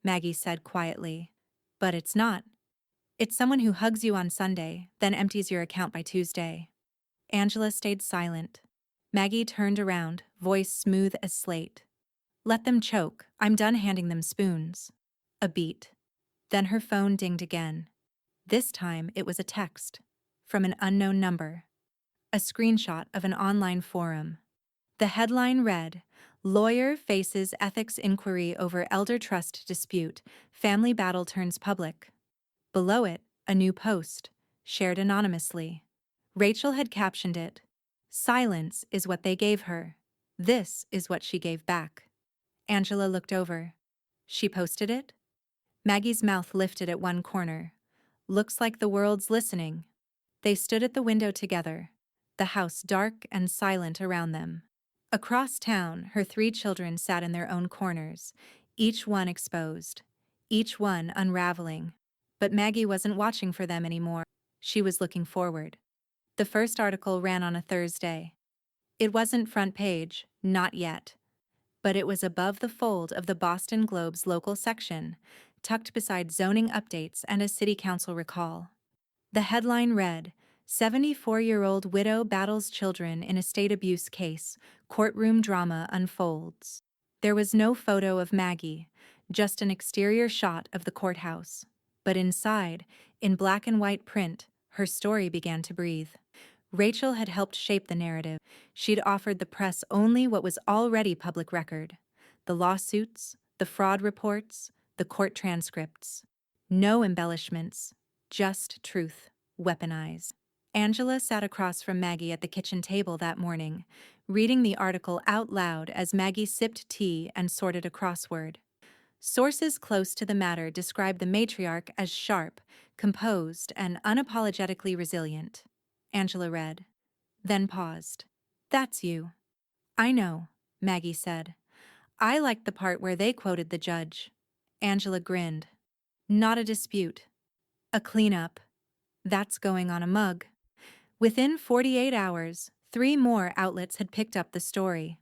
Maggie said quietly. But it's not. It's someone who hugs you on Sunday, then empties your account by Tuesday. Angela stayed silent. Maggie turned around, voice smooth as slate. Let them choke. I'm done handing them spoons. A beat. Then her phone dinged again. This time it was a text. From an unknown number. A screenshot of an online forum. The headline read, Lawyer faces ethics inquiry over elder trust dispute. Family battle turns public. Below it, A new post, shared anonymously. Rachel had captioned it, "Silence is what they gave her. This is what she gave back." Angela looked over. She posted it? Maggie's mouth lifted at one corner. "Looks like the world's listening." They stood at the window together, the house dark and silent around them. Across town, her three children sat in their own corners, each one exposed, each one unraveling. But Maggie wasn't watching for them anymore. She was looking forward. The first article ran on a Thursday. It wasn't front page, not yet. But it was above the fold of the Boston Globe's local section, tucked beside zoning updates and a city council recall. The headline read, "74-year-old widow battles children in a state abuse case, courtroom drama unfolds." There was no photo of Maggie, just an exterior shot of the courthouse. But inside, in black and white print, her story began to breathe. Rachel had helped shape the narrative. She'd offered the press only what was already public record: the lawsuits, the fraud reports, the court transcripts. No embellishments, just truth, weaponized. Angela sat across from Maggie at the kitchen table that morning, reading the article out loud as Maggie sipped tea and sorted a crossword. Sources close to the matter described the matriarch as sharp, composed, and unapologetically resilient. Angela read, then paused. "That's you." "I know," Maggie said. "I liked the part where they quoted the judge." Angela grinned. "Not a dispute. A cleanup. That's going on a mug." Within 48 hours, 3 more outlets had picked up the story.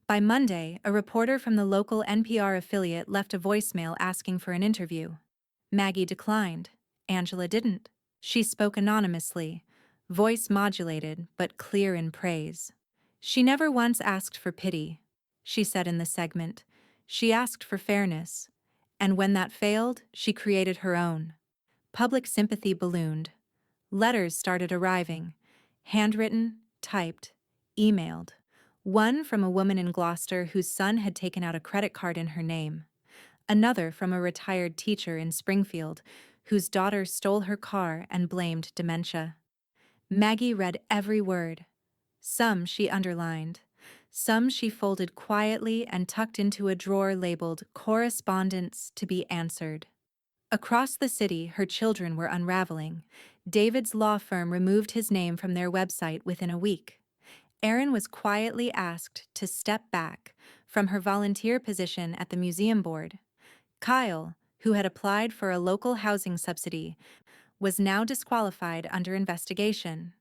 By Monday, a reporter from the local NPR affiliate left a voicemail asking for an interview. Maggie declined. Angela didn't. She spoke anonymously, voice modulated but clear in praise. She never once asked for pity, she said in the segment. She asked for fairness. And when that failed, she created her own. Public sympathy ballooned. Letters started arriving, handwritten, typed, emailed. One from a woman in Gloucester whose son had taken out a credit card in her name. Another from a retired teacher in Springfield whose daughter stole her car and blamed dementia. Maggie read every word. Some she underlined. Some she folded quietly and tucked into a drawer labeled "Correspondence to be answered." Across the city, her children were unraveling. David's law firm removed his name from their website within a week. Erin was quietly asked to step back from her volunteer position at the museum board. Kyle, who had applied for a local housing subsidy, was now disqualified under investigation.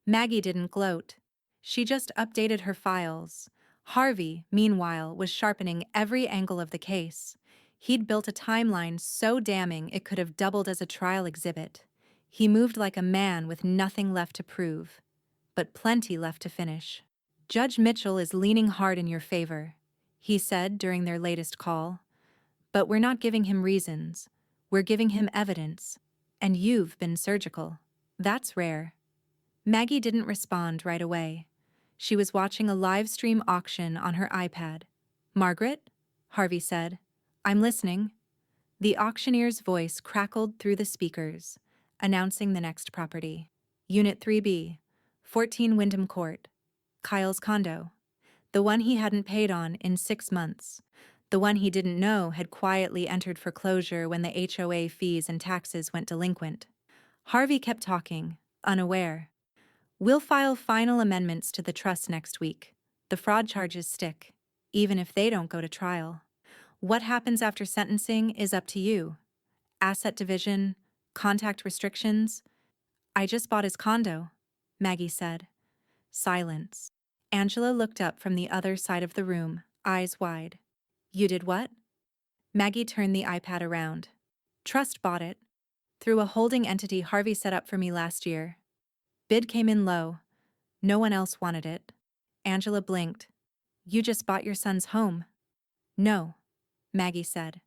Maggie didn't gloat. She just updated her files. Harvey, meanwhile, was sharpening every angle of the case. He'd built a timeline so damning it could have doubled as a trial exhibit. He moved like a man with nothing left to prove, but plenty left to finish. "Judge Mitchell is leaning hard in your favor," he said during their latest call. "But we're not giving him reasons. We're giving him evidence. And you've been surgical. That's rare." Maggie didn't respond right away. She was watching a live stream auction on her iPad. "Margaret?" Harvey said. "I'm listening." The auctioneer's voice crackled through the speakers, announcing the next property. Unit 3B, 14 Wyndham Court. Kyle's condo. The one he hadn't paid on in 6 months. The one he didn't know had quietly entered foreclosure when the HOA fees and taxes went delinquent. Harvey kept talking, unaware. "We'll file final amendments to the trust next week. The fraud charges stick, even if they don't go to trial. What happens after sentencing is up to you. Asset division, contact restrictions." "I just bought his condo," Maggie said. Silence. Angela looked up from the other side of the room, eyes wide. "You did what?" Maggie turned the iPad around. "Trust bought it. Through a holding entity Harvey set up for me last year. Bid came in low. No one else wanted it." Angela blinked. "You just bought your son's home." "No," Maggie said.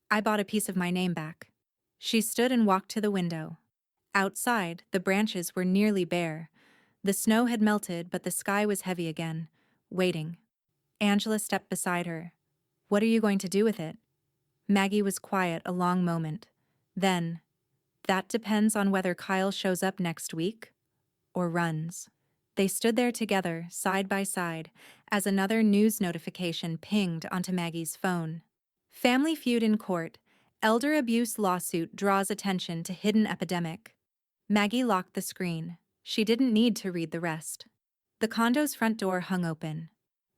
"I bought a piece of my name back." She stood and walked to the window. Outside, the branches were nearly bare. The snow had melted, but the sky was heavy again, waiting. Angela stepped beside her. "What are you going to do with it?" Maggie was quiet a long moment. Then, That depends on whether Kyle shows up next week or runs. They stood there together, side by side, as another news notification pinged onto Maggie's phone. Family feud in court. Elder abuse lawsuit draws attention to hidden epidemic. Maggie locked the screen. She didn't need to read the rest. The condo's front door hung open.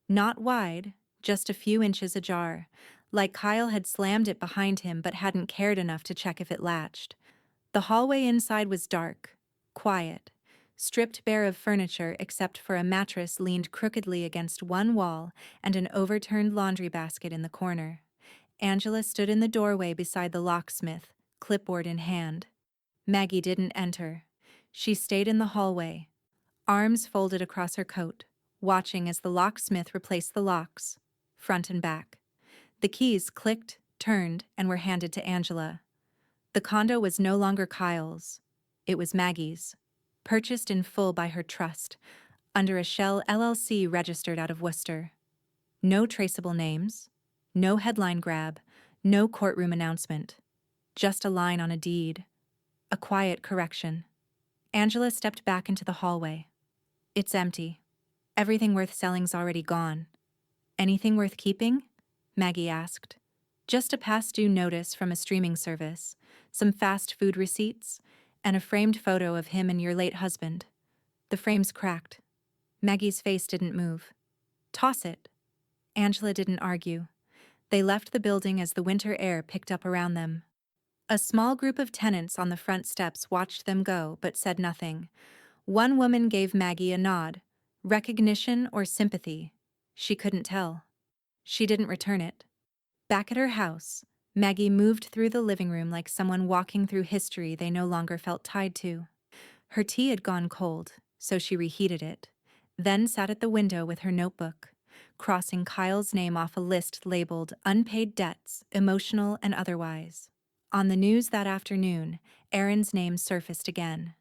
Not wide, just a few inches ajar, like Kyle had slammed it behind him but hadn't cared enough to check if it latched. The hallway inside was dark, quiet, stripped bare of furniture except for a mattress leaned crookedly against one wall and an overturned laundry basket in the corner. Angela stood in the doorway beside the locksmith, clipboard in hand. Maggie didn't enter. She stayed in the hallway, arms folded across her coat, watching as the locksmith replaced the locks, front and back. The keys clicked, turned, and were handed to Angela. The condo was no longer Kyle's. It was Maggie's, purchased in full by her trust, under a Shell LLC registered out of Worcester. No traceable names, no headline grab, no courtroom announcement. Just a line on a deed. A quiet correction. Angela stepped back into the hallway. It's empty. Everything worth selling's already gone. Anything worth keeping? Maggie asked. Just a past due notice from a streaming service, some fast food receipts, and a framed photo of him and your late husband. The frame's cracked. Maggie's face didn't move. Toss it. Angela didn't argue. They left the building as the winter air picked up around them. A small group of tenants on the front steps watched them go but said nothing. One woman gave Maggie a nod. Recognition or sympathy? She couldn't tell. She didn't return it. Back at her house, Maggie moved through the living room like someone walking through history they no longer felt tied to. Her tea had gone cold, so she reheated it, then sat at the window with her notebook, crossing Kyle's name off a list labeled unpaid debts, emotional and otherwise. On the news that afternoon, Erin's name surfaced again.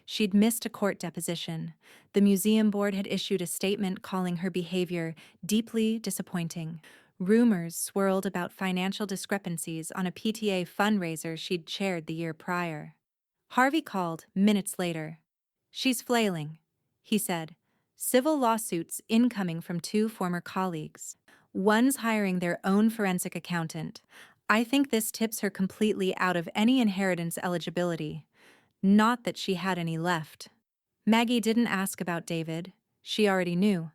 She'd missed a court deposition. The museum board had issued a statement calling her behavior deeply disappointing. Rumors swirled about financial discrepancies on a PTA fundraiser she'd chaired the year prior. Harvey called minutes later. She's flailing, he said. Civil lawsuits incoming from two former colleagues. One's hiring their own forensic accountant. I think this tips her completely out of any inheritance eligibility. Not that she had any left. Maggie didn't ask about David. She already knew.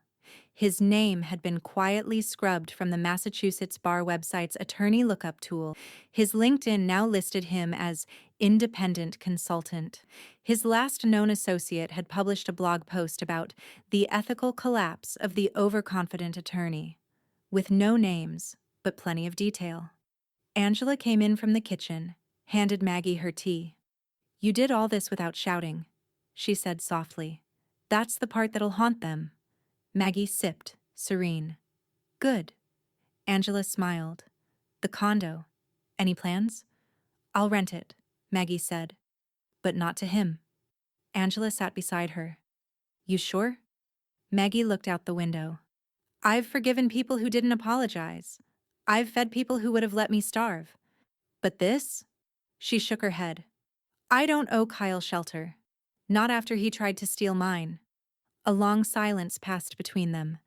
His name had been quietly scrubbed from the Massachusetts bar website's attorney lookup tool. His LinkedIn now listed him as independent consultant. His last known associate had published a blog post about the ethical collapse of the overconfident attorney, with no names, but plenty of detail. Angela came in from the kitchen, handed Maggie her tea. You did all this without shouting, she said softly. That's the part that'll haunt them. Maggie sipped, serene. Good. Angela smiled. The condo. Any plans? I'll rent it, Maggie said. But not to him. Angela sat beside her. You sure? Maggie looked out the window. I've forgiven people who didn't apologize. I've fed people who would have let me starve. But this? She shook her head. I don't owe Kyle shelter. Not after he tried to steal mine. A long silence passed between them,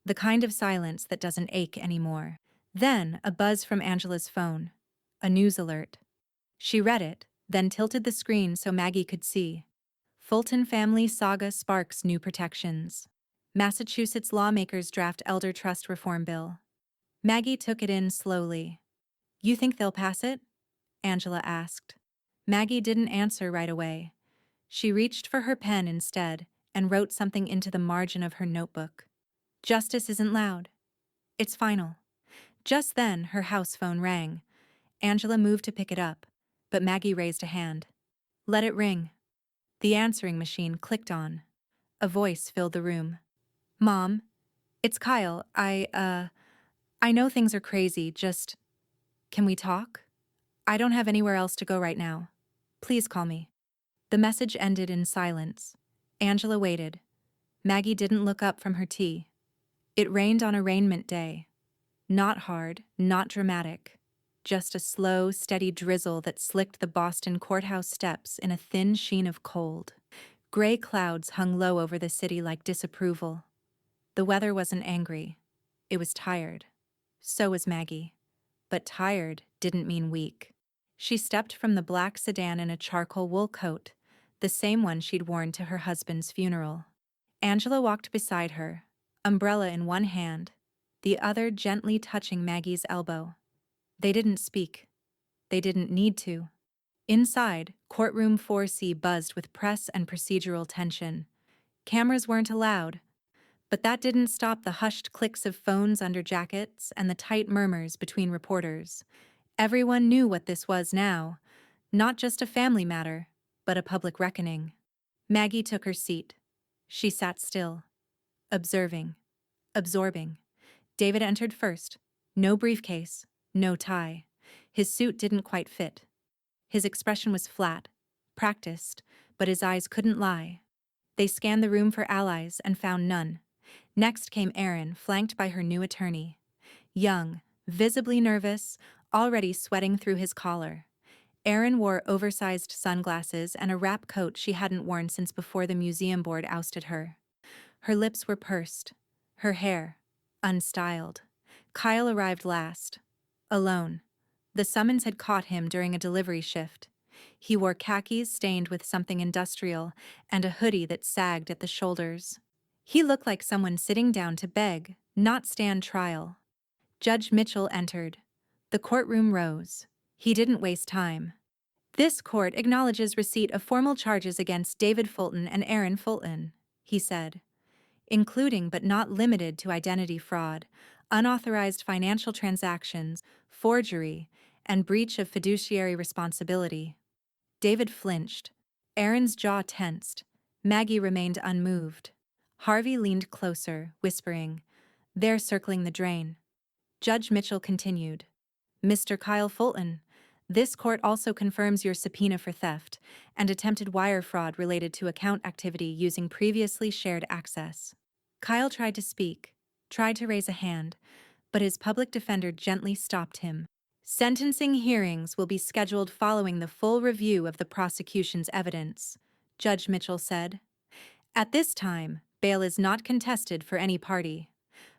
the kind of silence that doesn't ache anymore. Then a buzz from Angela's phone. A news alert. She read it, then tilted the screen so Maggie could see. Fulton family saga sparks new protections. Massachusetts lawmakers draft elder trust reform bill. Maggie took it in slowly. You think they'll pass it? Angela asked. Maggie didn't answer right away. She reached for her pen instead and wrote something into the margin of her notebook. Justice isn't loud. It's final. Just then, her house phone rang. Angela moved to pick it up, but Maggie raised a hand. Let it ring. The answering machine clicked on. A voice filled the room. Mom, it's Kyle. I know things are crazy, just... Can we talk? I don't have anywhere else to go right now. Please call me. The message ended in silence. Angela waited. Maggie didn't look up from her tea. It rained on arraignment day. Not hard, not dramatic. just a slow, steady drizzle that slicked the Boston courthouse steps in a thin sheen of cold. Gray clouds hung low over the city like disapproval. The weather wasn't angry. It was tired. So was Maggie. But tired didn't mean weak. She stepped from the black sedan in a charcoal wool coat, the same one she'd worn to her husband's funeral. Angela walked beside her, umbrella in one hand, the other gently touching Maggie's elbow. They didn't speak. They didn't need to. Inside, courtroom 4C buzzed with press and procedural tension. Cameras weren't allowed, but that didn't stop the hushed clicks of phones under jackets and the tight murmurs between reporters. Everyone knew what this was now, not just a family matter, but a public reckoning. Maggie took her seat. She sat still, observing, absorbing. David entered first. No briefcase, no tie. His suit didn't quite fit. His expression was flat, practiced, but his eyes couldn't lie. They scanned the room for allies and found none. Next came Erin, flanked by her new attorney. Young, visibly nervous, already sweating through his collar. Erin wore oversized sunglasses and a wrap coat she hadn't worn since before the museum board ousted her. Her lips were pursed, her hair unstyled. Kyle arrived last, alone. The summons had caught him during a delivery shift. He wore khakis stained with something industrial and a hoodie that sagged at the shoulders. He looked like someone sitting down to beg, not stand trial. Judge Mitchell entered. The courtroom rose. He didn't waste time. This court acknowledges receipt of formal charges against David Fulton and Erin Fulton, he said, including but not limited to identity fraud, unauthorized financial transactions, forgery, and breach of fiduciary responsibility. David flinched. Erin's jaw tensed. Maggie remained unmoved. Harvey leaned closer, whispering, "They're circling the drain." Judge Mitchell continued, "Mr. Kyle Fulton, this court also confirms your subpoena for theft and attempted wire fraud related to account activity using previously shared access." Kyle tried to speak, tried to raise a hand, but his public defender gently stopped him. "Sentencing hearings will be scheduled following the full review of the prosecution's evidence," Judge Mitchell said. "At this time, bail is not contested for any party,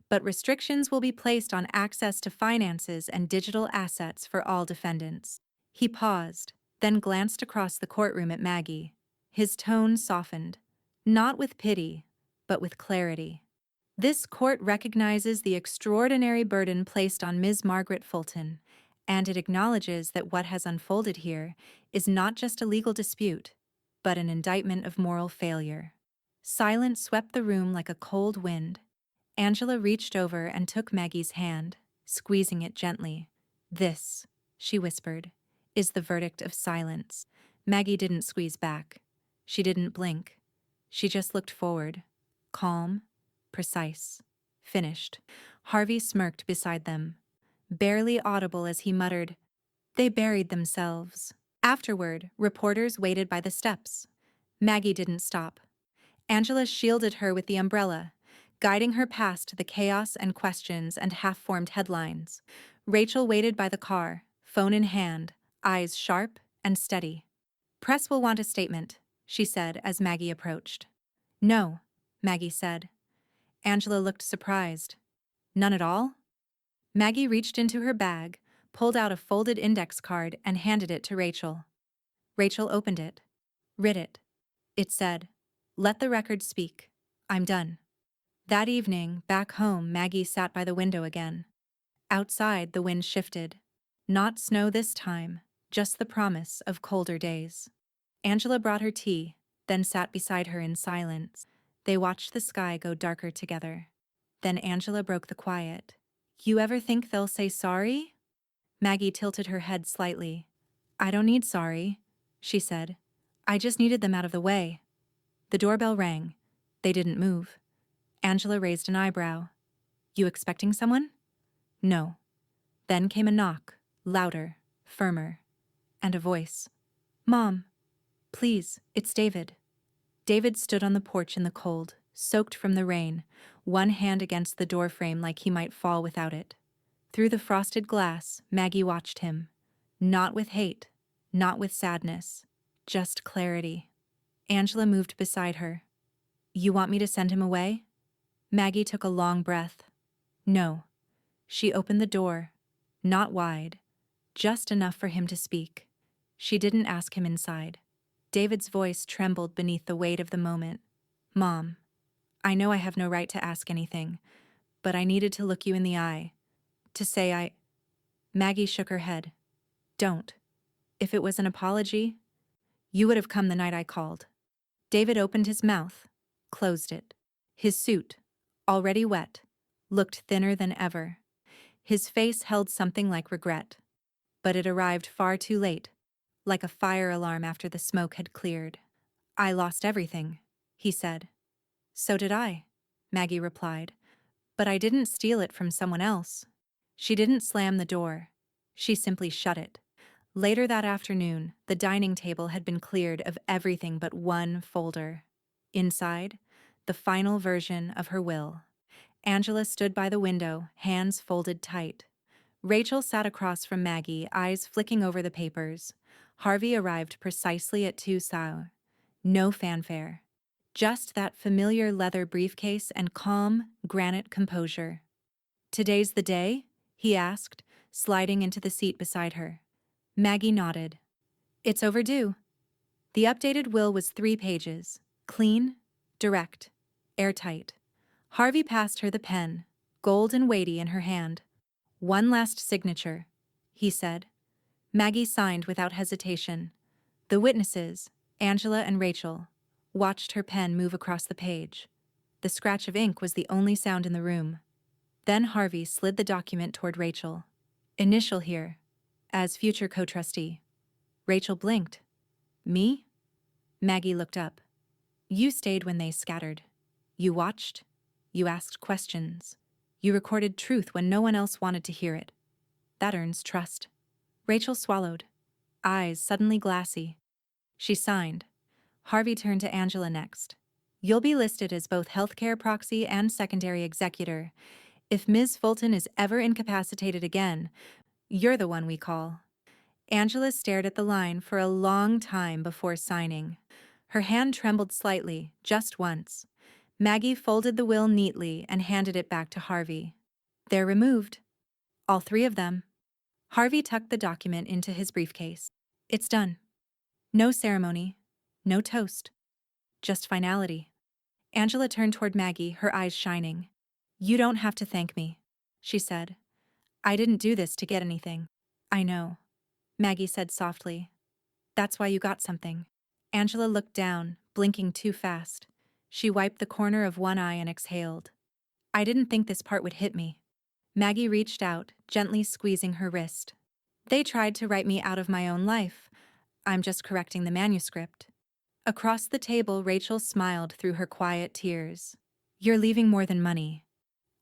but restrictions will be placed on access to finances and digital assets for all defendants." He paused, then glanced across the courtroom at Maggie. His tone softened, not with pity, but with clarity. "This court recognizes the extraordinary burden placed on Ms. Margaret Fulton, and it acknowledges that what has unfolded here is not just a legal dispute, but an indictment of moral failure." Silence swept the room like a cold wind. Angela reached over and took Maggie's hand, squeezing it gently. "This," she whispered, "is the verdict of silence." Maggie didn't squeeze back. She didn't blink. She just looked forward, calm, precise, finished. Harvey smirked beside them, barely audible as he muttered, "They buried themselves." Afterward, reporters waited by the steps. Maggie didn't stop. Angela shielded her with the umbrella, guiding her past the chaos and questions and half-formed headlines. Rachel waited by the car, phone in hand, eyes sharp and steady. "Press will want a statement," she said as Maggie approached. "No," Maggie said. Angela looked surprised. "None at all?" Maggie reached into her bag, pulled out a folded index card and handed it to Rachel. Rachel opened it. "Read it." It said, "Let the record speak. I'm done." That evening, back home, Maggie sat by the window again. Outside, the wind shifted. Not snow this time, just the promise of colder days. Angela brought her tea, then sat beside her in silence. They watched the sky go darker together. Then Angela broke the quiet. "You ever think they'll say sorry?" Maggie tilted her head slightly. "I don't need sorry," she said. "I just needed them out of the way." The doorbell rang. They didn't move. Angela raised an eyebrow. "You expecting someone?" "No." Then came a knock, louder, firmer, and a voice. "Mom, please, it's David." David stood on the porch in the cold, soaked from the rain, one hand against the doorframe like he might fall without it. Through the frosted glass, Maggie watched him. Not with hate, not with sadness, just clarity. Angela moved beside her. You want me to send him away? Maggie took a long breath. No. She opened the door. Not wide, just enough for him to speak. She didn't ask him inside. David's voice trembled beneath the weight of the moment. Mom, I know I have no right to ask anything, but I needed to look you in the eye. To say I... Maggie shook her head. Don't. If it was an apology, you would have come the night I called. David opened his mouth, closed it. His suit, already wet, looked thinner than ever. His face held something like regret. But it arrived far too late, like a fire alarm after the smoke had cleared. I lost everything, he said. So did I, Maggie replied. But I didn't steal it from someone else. She didn't slam the door. She simply shut it. Later that afternoon, the dining table had been cleared of everything but one folder. Inside, the final version of her will. Angela stood by the window, hands folded tight. Rachel sat across from Maggie, eyes flicking over the papers. Harvey arrived precisely at 2 Sao. No fanfare. Just that familiar leather briefcase and calm, granite composure. Today's the day? He asked, sliding into the seat beside her. Maggie nodded. It's overdue. The updated will was 3 pages. Clean, direct, airtight. Harvey passed her the pen, gold and weighty in her hand. One last signature, he said. Maggie signed without hesitation. The witnesses, Angela and Rachel, watched her pen move across the page. The scratch of ink was the only sound in the room. Then Harvey slid the document toward Rachel. Initial here, as future co-trustee. Rachel blinked. Me? Maggie looked up. You stayed when they scattered. You watched. You asked questions. You recorded truth when no one else wanted to hear it. That earns trust. Rachel swallowed, eyes suddenly glassy. She signed. Harvey turned to Angela next. You'll be listed as both healthcare proxy and secondary executor. If Ms. Fulton is ever incapacitated again, you're the one we call. Angela stared at the line for a long time before signing. Her hand trembled slightly, just once. Maggie folded the will neatly and handed it back to Harvey. They're removed. All 3 of them. Harvey tucked the document into his briefcase. It's done. No ceremony, no toast. Just finality. Angela turned toward Maggie, her eyes shining. You don't have to thank me, she said. I didn't do this to get anything. I know, Maggie said softly. That's why you got something. Angela looked down, blinking too fast. She wiped the corner of one eye and exhaled. I didn't think this part would hit me. Maggie reached out, gently squeezing her wrist. They tried to write me out of my own life. I'm just correcting the manuscript. Across the table, Rachel smiled through her quiet tears. You're leaving more than money.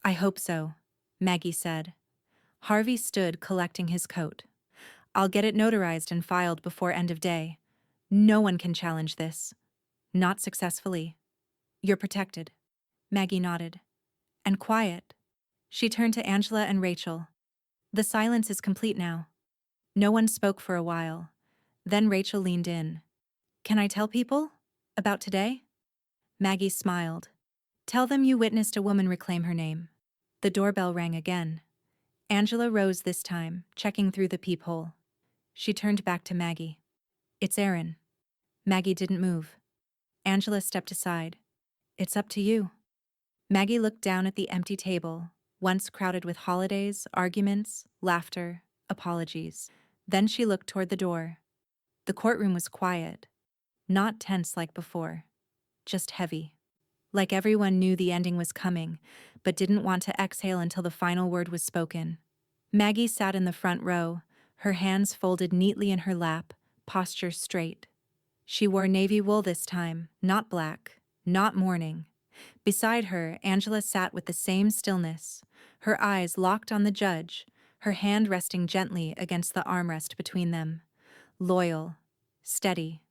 I hope so, Maggie said. Harvey stood collecting his coat. I'll get it notarized and filed before end of day. No one can challenge this. Not successfully. You're protected. Maggie nodded. And quiet. She turned to Angela and Rachel. The silence is complete now. No one spoke for a while. Then Rachel leaned in. Can I tell people? About today? Maggie smiled. Tell them you witnessed a woman reclaim her name. The doorbell rang again. Angela rose this time, checking through the peephole. She turned back to Maggie. It's Erin. Maggie didn't move. Angela stepped aside. It's up to you. Maggie looked down at the empty table, once crowded with holidays, arguments, laughter, apologies. Then she looked toward the door. The courtroom was quiet, not tense like before, just heavy. Like everyone knew the ending was coming, but didn't want to exhale until the final word was spoken. Maggie sat in the front row, her hands folded neatly in her lap, posture straight. She wore navy wool this time, not black, not mourning. Beside her, Angela sat with the same stillness, her eyes locked on the judge, her hand resting gently against the armrest between them. Loyal, steady.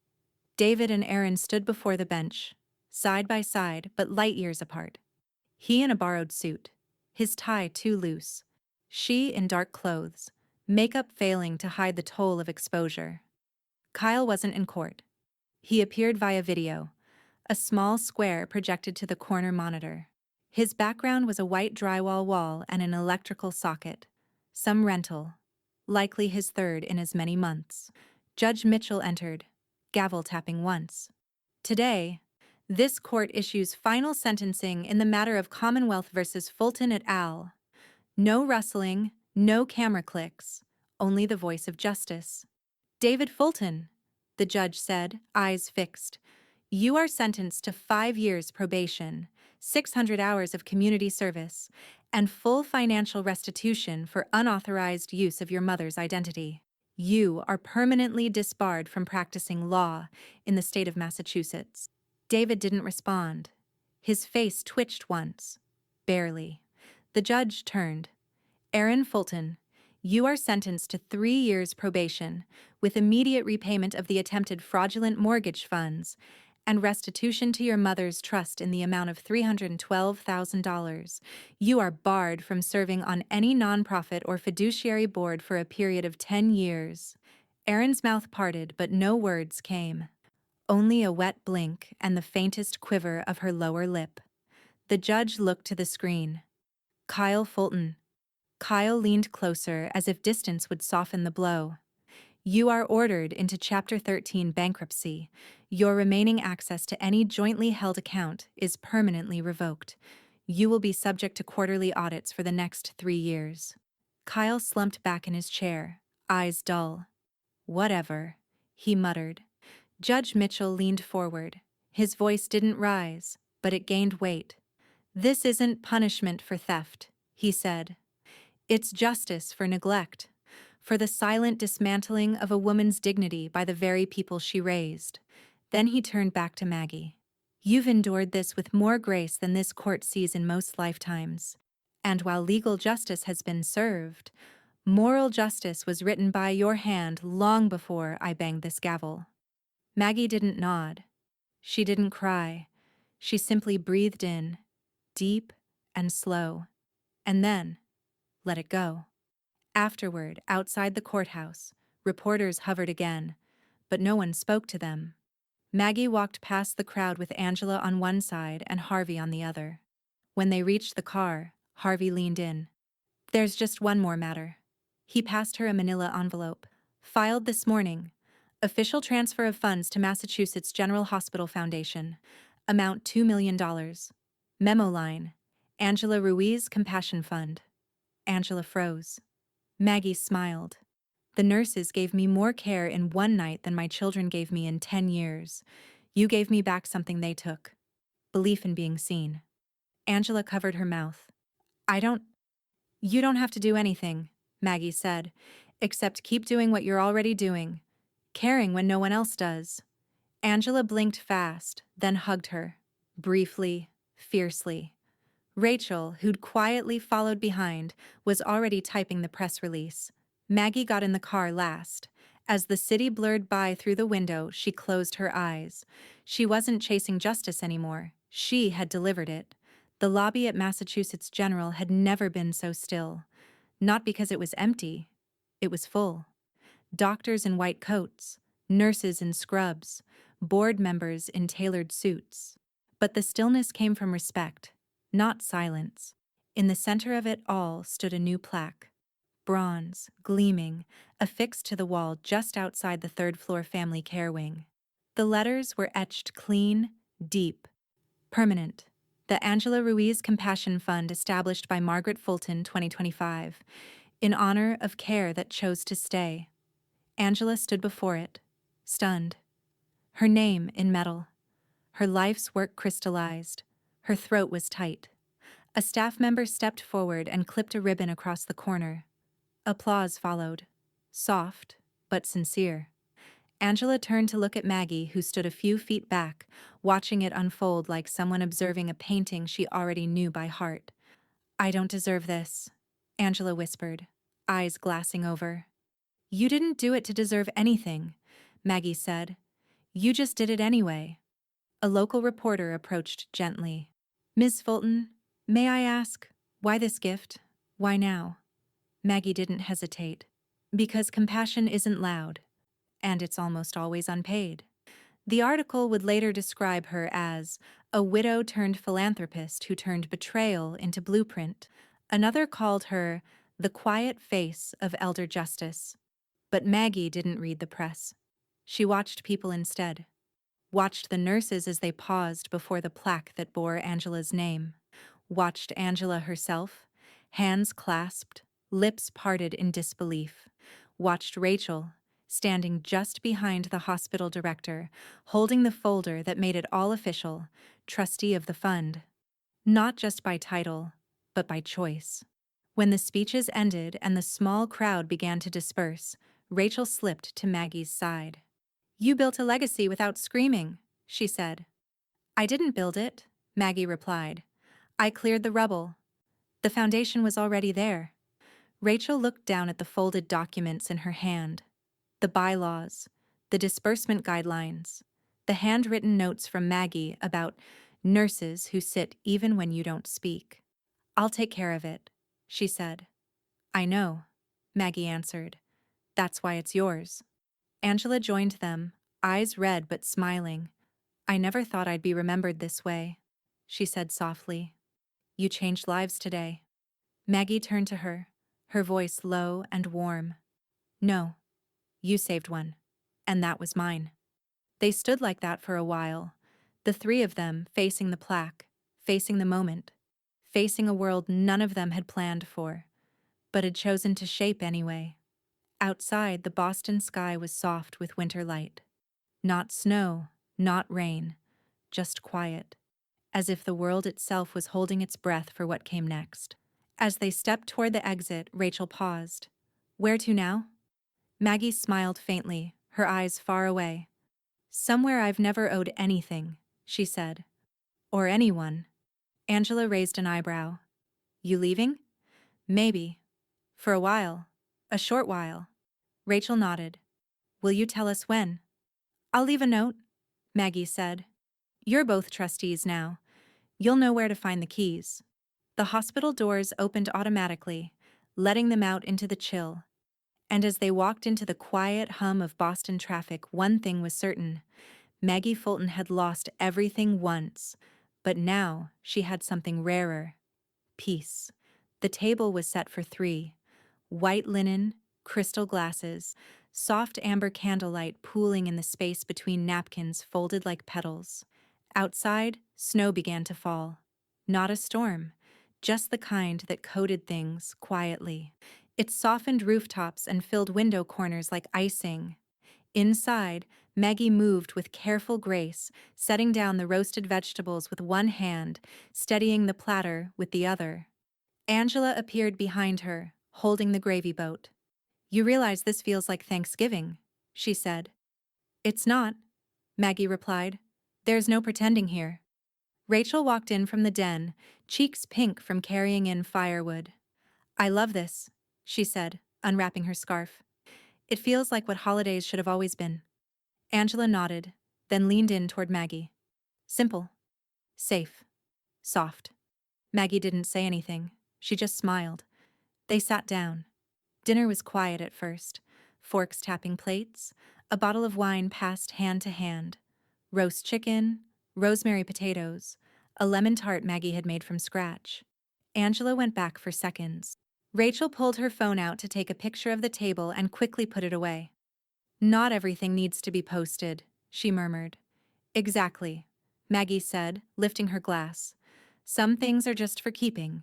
David and Erin stood before the bench, side by side but light years apart. He in a borrowed suit, his tie too loose, She in dark clothes, makeup failing to hide the toll of exposure. Kyle wasn't in court. He appeared via video, a small square projected to the corner monitor. His background was a white drywall wall and an electrical socket. Some rental, likely his third in as many months. Judge Mitchell entered, gavel tapping once. Today, this court issues final sentencing in the matter of Commonwealth versus Fulton et al. No rustling, no camera clicks, only the voice of justice. David Fulton, the judge said, eyes fixed. You are sentenced to 5 years probation, 600 hours of community service, and full financial restitution for unauthorized use of your mother's identity. You are permanently disbarred from practicing law in the state of Massachusetts. David didn't respond. His face twitched once. Barely. The judge turned. Aaron Fulton, you are sentenced to 3 years probation with immediate repayment of the attempted fraudulent mortgage funds and restitution to your mother's trust in the amount of $312,000. You are barred from serving on any nonprofit or fiduciary board for a period of 10 years. Aaron's mouth parted, but no words came. Only a wet blink and the faintest quiver of her lower lip. The judge looked to the screen. Kyle Fulton. Kyle leaned closer as if distance would soften the blow. You are ordered into Chapter 13 bankruptcy. Your remaining access to any jointly held account is permanently revoked. You will be subject to quarterly audits for the next 3 years. Kyle slumped back in his chair, eyes dull. Whatever, he muttered. Judge Mitchell leaned forward. His voice didn't rise, but it gained weight. This isn't punishment for theft, he said. It's justice for neglect, for the silent dismantling of a woman's dignity by the very people she raised. Then he turned back to Maggie. You've endured this with more grace than this court sees in most lifetimes. And while legal justice has been served, moral justice was written by your hand long before I banged this gavel. Maggie didn't nod. She didn't cry. She simply breathed in, deep and slow, and then let it go. Afterward, outside the courthouse, reporters hovered again, but no one spoke to them. Maggie walked past the crowd with Angela on one side and Harvey on the other. When they reached the car, Harvey leaned in. There's just one more matter. He passed her a manila envelope. Filed this morning. Official transfer of funds to Massachusetts General Hospital Foundation. Amount $2 million. Memo line. Angela Ruiz Compassion Fund. Angela froze. Maggie smiled. The nurses gave me more care in one night than my children gave me in 10 years. You gave me back something they took. Belief in being seen. Angela covered her mouth. You don't have to do anything, Maggie said, except keep doing what you're already doing. Caring when no one else does. Angela blinked fast, then hugged her. Briefly, fiercely. Rachel, who'd quietly followed behind, was already typing the press release. Maggie got in the car last. As the city blurred by through the window, she closed her eyes. She wasn't chasing justice anymore. She had delivered it. The lobby at Massachusetts General had never been so still. Not because it was empty. It was full. Doctors in white coats, nurses in scrubs, board members in tailored suits. But the stillness came from respect. Not silence. In the center of it all stood a new plaque. Bronze, gleaming, affixed to the wall just outside the third-floor family care wing. The letters were etched clean, deep, permanent. The Angela Ruiz Compassion Fund established by Margaret Fulton, 2025, in honor of care that chose to stay. Angela stood before it, stunned. Her name in metal. Her life's work crystallized. Her throat was tight. A staff member stepped forward and clipped a ribbon across the corner. Applause followed. Soft, but sincere. Angela turned to look at Maggie, who stood a few feet back, watching it unfold like someone observing a painting she already knew by heart. I don't deserve this, Angela whispered, eyes glassing over. You didn't do it to deserve anything, Maggie said. You just did it anyway. A local reporter approached gently. Ms. Fulton, may I ask, why this gift? Why now? Maggie didn't hesitate. Because compassion isn't loud, and it's almost always unpaid. The article would later describe her as a widow turned philanthropist who turned betrayal into blueprint. Another called her the quiet face of elder justice. But Maggie didn't read the press. She watched people instead. Watched the nurses as they paused before the plaque that bore Angela's name. Watched Angela herself, hands clasped, lips parted in disbelief. Watched Rachel, standing just behind the hospital director, holding the folder that made it all official, trustee of the fund. Not just by title, but by choice. When the speeches ended and the small crowd began to disperse, Rachel slipped to Maggie's side. "You built a legacy without screaming," she said. "I didn't build it," Maggie replied. "I cleared the rubble. The foundation was already there." Rachel looked down at the folded documents in her hand. The bylaws, the disbursement guidelines, the handwritten notes from Maggie about nurses who sit even when you don't speak. "I'll take care of it," she said. "I know," Maggie answered. "That's why it's yours." Angela joined them, eyes red but smiling. "I never thought I'd be remembered this way," she said softly. "You changed lives today." Maggie turned to her voice low and warm. "No, you saved one, and that was mine." They stood like that for a while, the three of them facing the plaque, facing the moment, facing a world none of them had planned for, but had chosen to shape anyway. Outside, the Boston sky was soft with winter light. Not snow, not rain, just quiet, as if the world itself was holding its breath for what came next. As they stepped toward the exit, Rachel paused. "Where to now?" Maggie smiled faintly, her eyes far away. "Somewhere I've never owed anything," she said. "Or anyone." Angela raised an eyebrow. "You leaving?" "Maybe. For a while. A short while." Rachel nodded. "Will you tell us when?" "I'll leave a note," Maggie said. "You're both trustees now. You'll know where to find the keys." The hospital doors opened automatically, letting them out into the chill. And as they walked into the quiet hum of Boston traffic, one thing was certain. Maggie Fulton had lost everything once, but now she had something rarer. Peace. The table was set for three. White linen, crystal glasses, soft amber candlelight pooling in the space between napkins folded like petals. Outside, snow began to fall. Not a storm, just the kind that coated things quietly. It softened rooftops and filled window corners like icing. Inside, Maggie moved with careful grace, setting down the roasted vegetables with one hand, steadying the platter with the other. Angela appeared behind her, holding the gravy boat. "You realize this feels like Thanksgiving," she said. "It's not," Maggie replied. "There's no pretending here." Rachel walked in from the den, cheeks pink from carrying in firewood. "I love this," she said, unwrapping her scarf. "It feels like what holidays should have always been." Angela nodded, then leaned in toward Maggie. "Simple. Safe. Soft." Maggie didn't say anything. She just smiled. They sat down. Dinner was quiet at first. Forks tapping plates, a bottle of wine passed hand to hand. Roast chicken, rosemary potatoes, a lemon tart Maggie had made from scratch. Angela went back for seconds. Rachel pulled her phone out to take a picture of the table and quickly put it away. "Not everything needs to be posted," she murmured. "Exactly," Maggie said, lifting her glass. "Some things are just for keeping."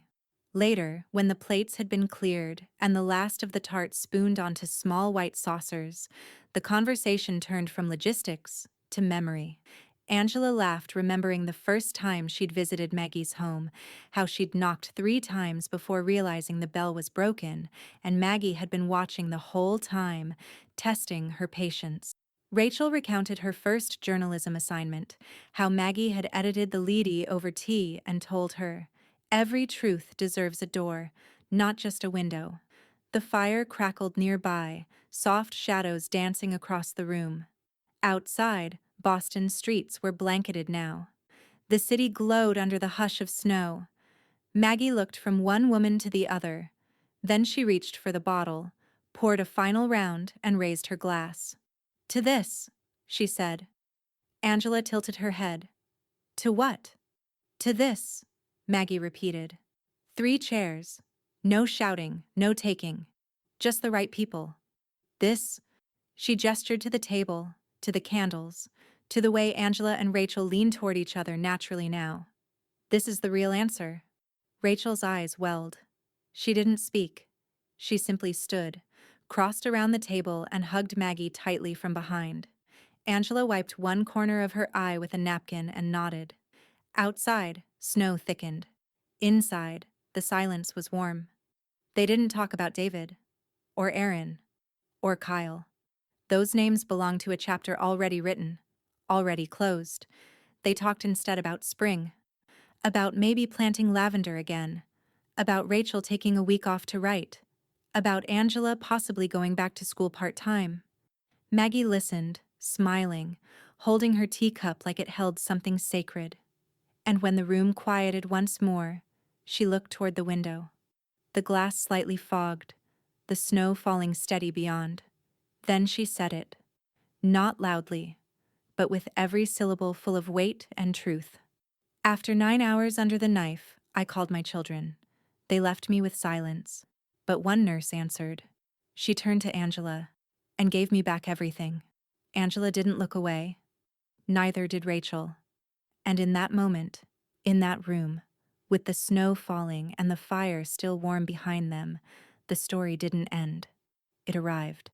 Later, when the plates had been cleared and the last of the tart spooned onto small white saucers, the conversation turned from logistics to memory. Angela laughed, remembering the first time she'd visited Maggie's home, how she'd knocked 3 times before realizing the bell was broken, and Maggie had been watching the whole time, testing her patience. Rachel recounted her first journalism assignment, how Maggie had edited the leady over tea and told her, "Every truth deserves a door, not just a window." The fire crackled nearby, soft shadows dancing across the room. Outside, Boston's streets were blanketed now. The city glowed under the hush of snow. Maggie looked from one woman to the other. Then she reached for the bottle, poured a final round, and raised her glass. "To this," she said. Angela tilted her head. "To what?" "To this," Maggie repeated. 3 chairs. No shouting, no taking. Just the right people. This, she gestured to the table, to the candles, to the way Angela and Rachel leaned toward each other naturally now. "This is the real answer." Rachel's eyes welled. She didn't speak. She simply stood, crossed around the table, and hugged Maggie tightly from behind. Angela wiped one corner of her eye with a napkin and nodded. Outside, snow thickened. Inside, the silence was warm. They didn't talk about David, or Aaron, or Kyle. Those names belonged to a chapter already written, already closed. They talked instead about spring, about maybe planting lavender again, about Rachel taking a week off to write, about Angela possibly going back to school part-time. Maggie listened, smiling, holding her teacup like it held something sacred. And when the room quieted once more, she looked toward the window. The glass slightly fogged, the snow falling steady beyond. Then she said it, not loudly, but with every syllable full of weight and truth. "After 9 hours under the knife, I called my children. They left me with silence. But one nurse answered. She turned to Angela and gave me back everything." Angela didn't look away. Neither did Rachel. And in that moment, in that room, with the snow falling and the fire still warm behind them, the story didn't end. It arrived.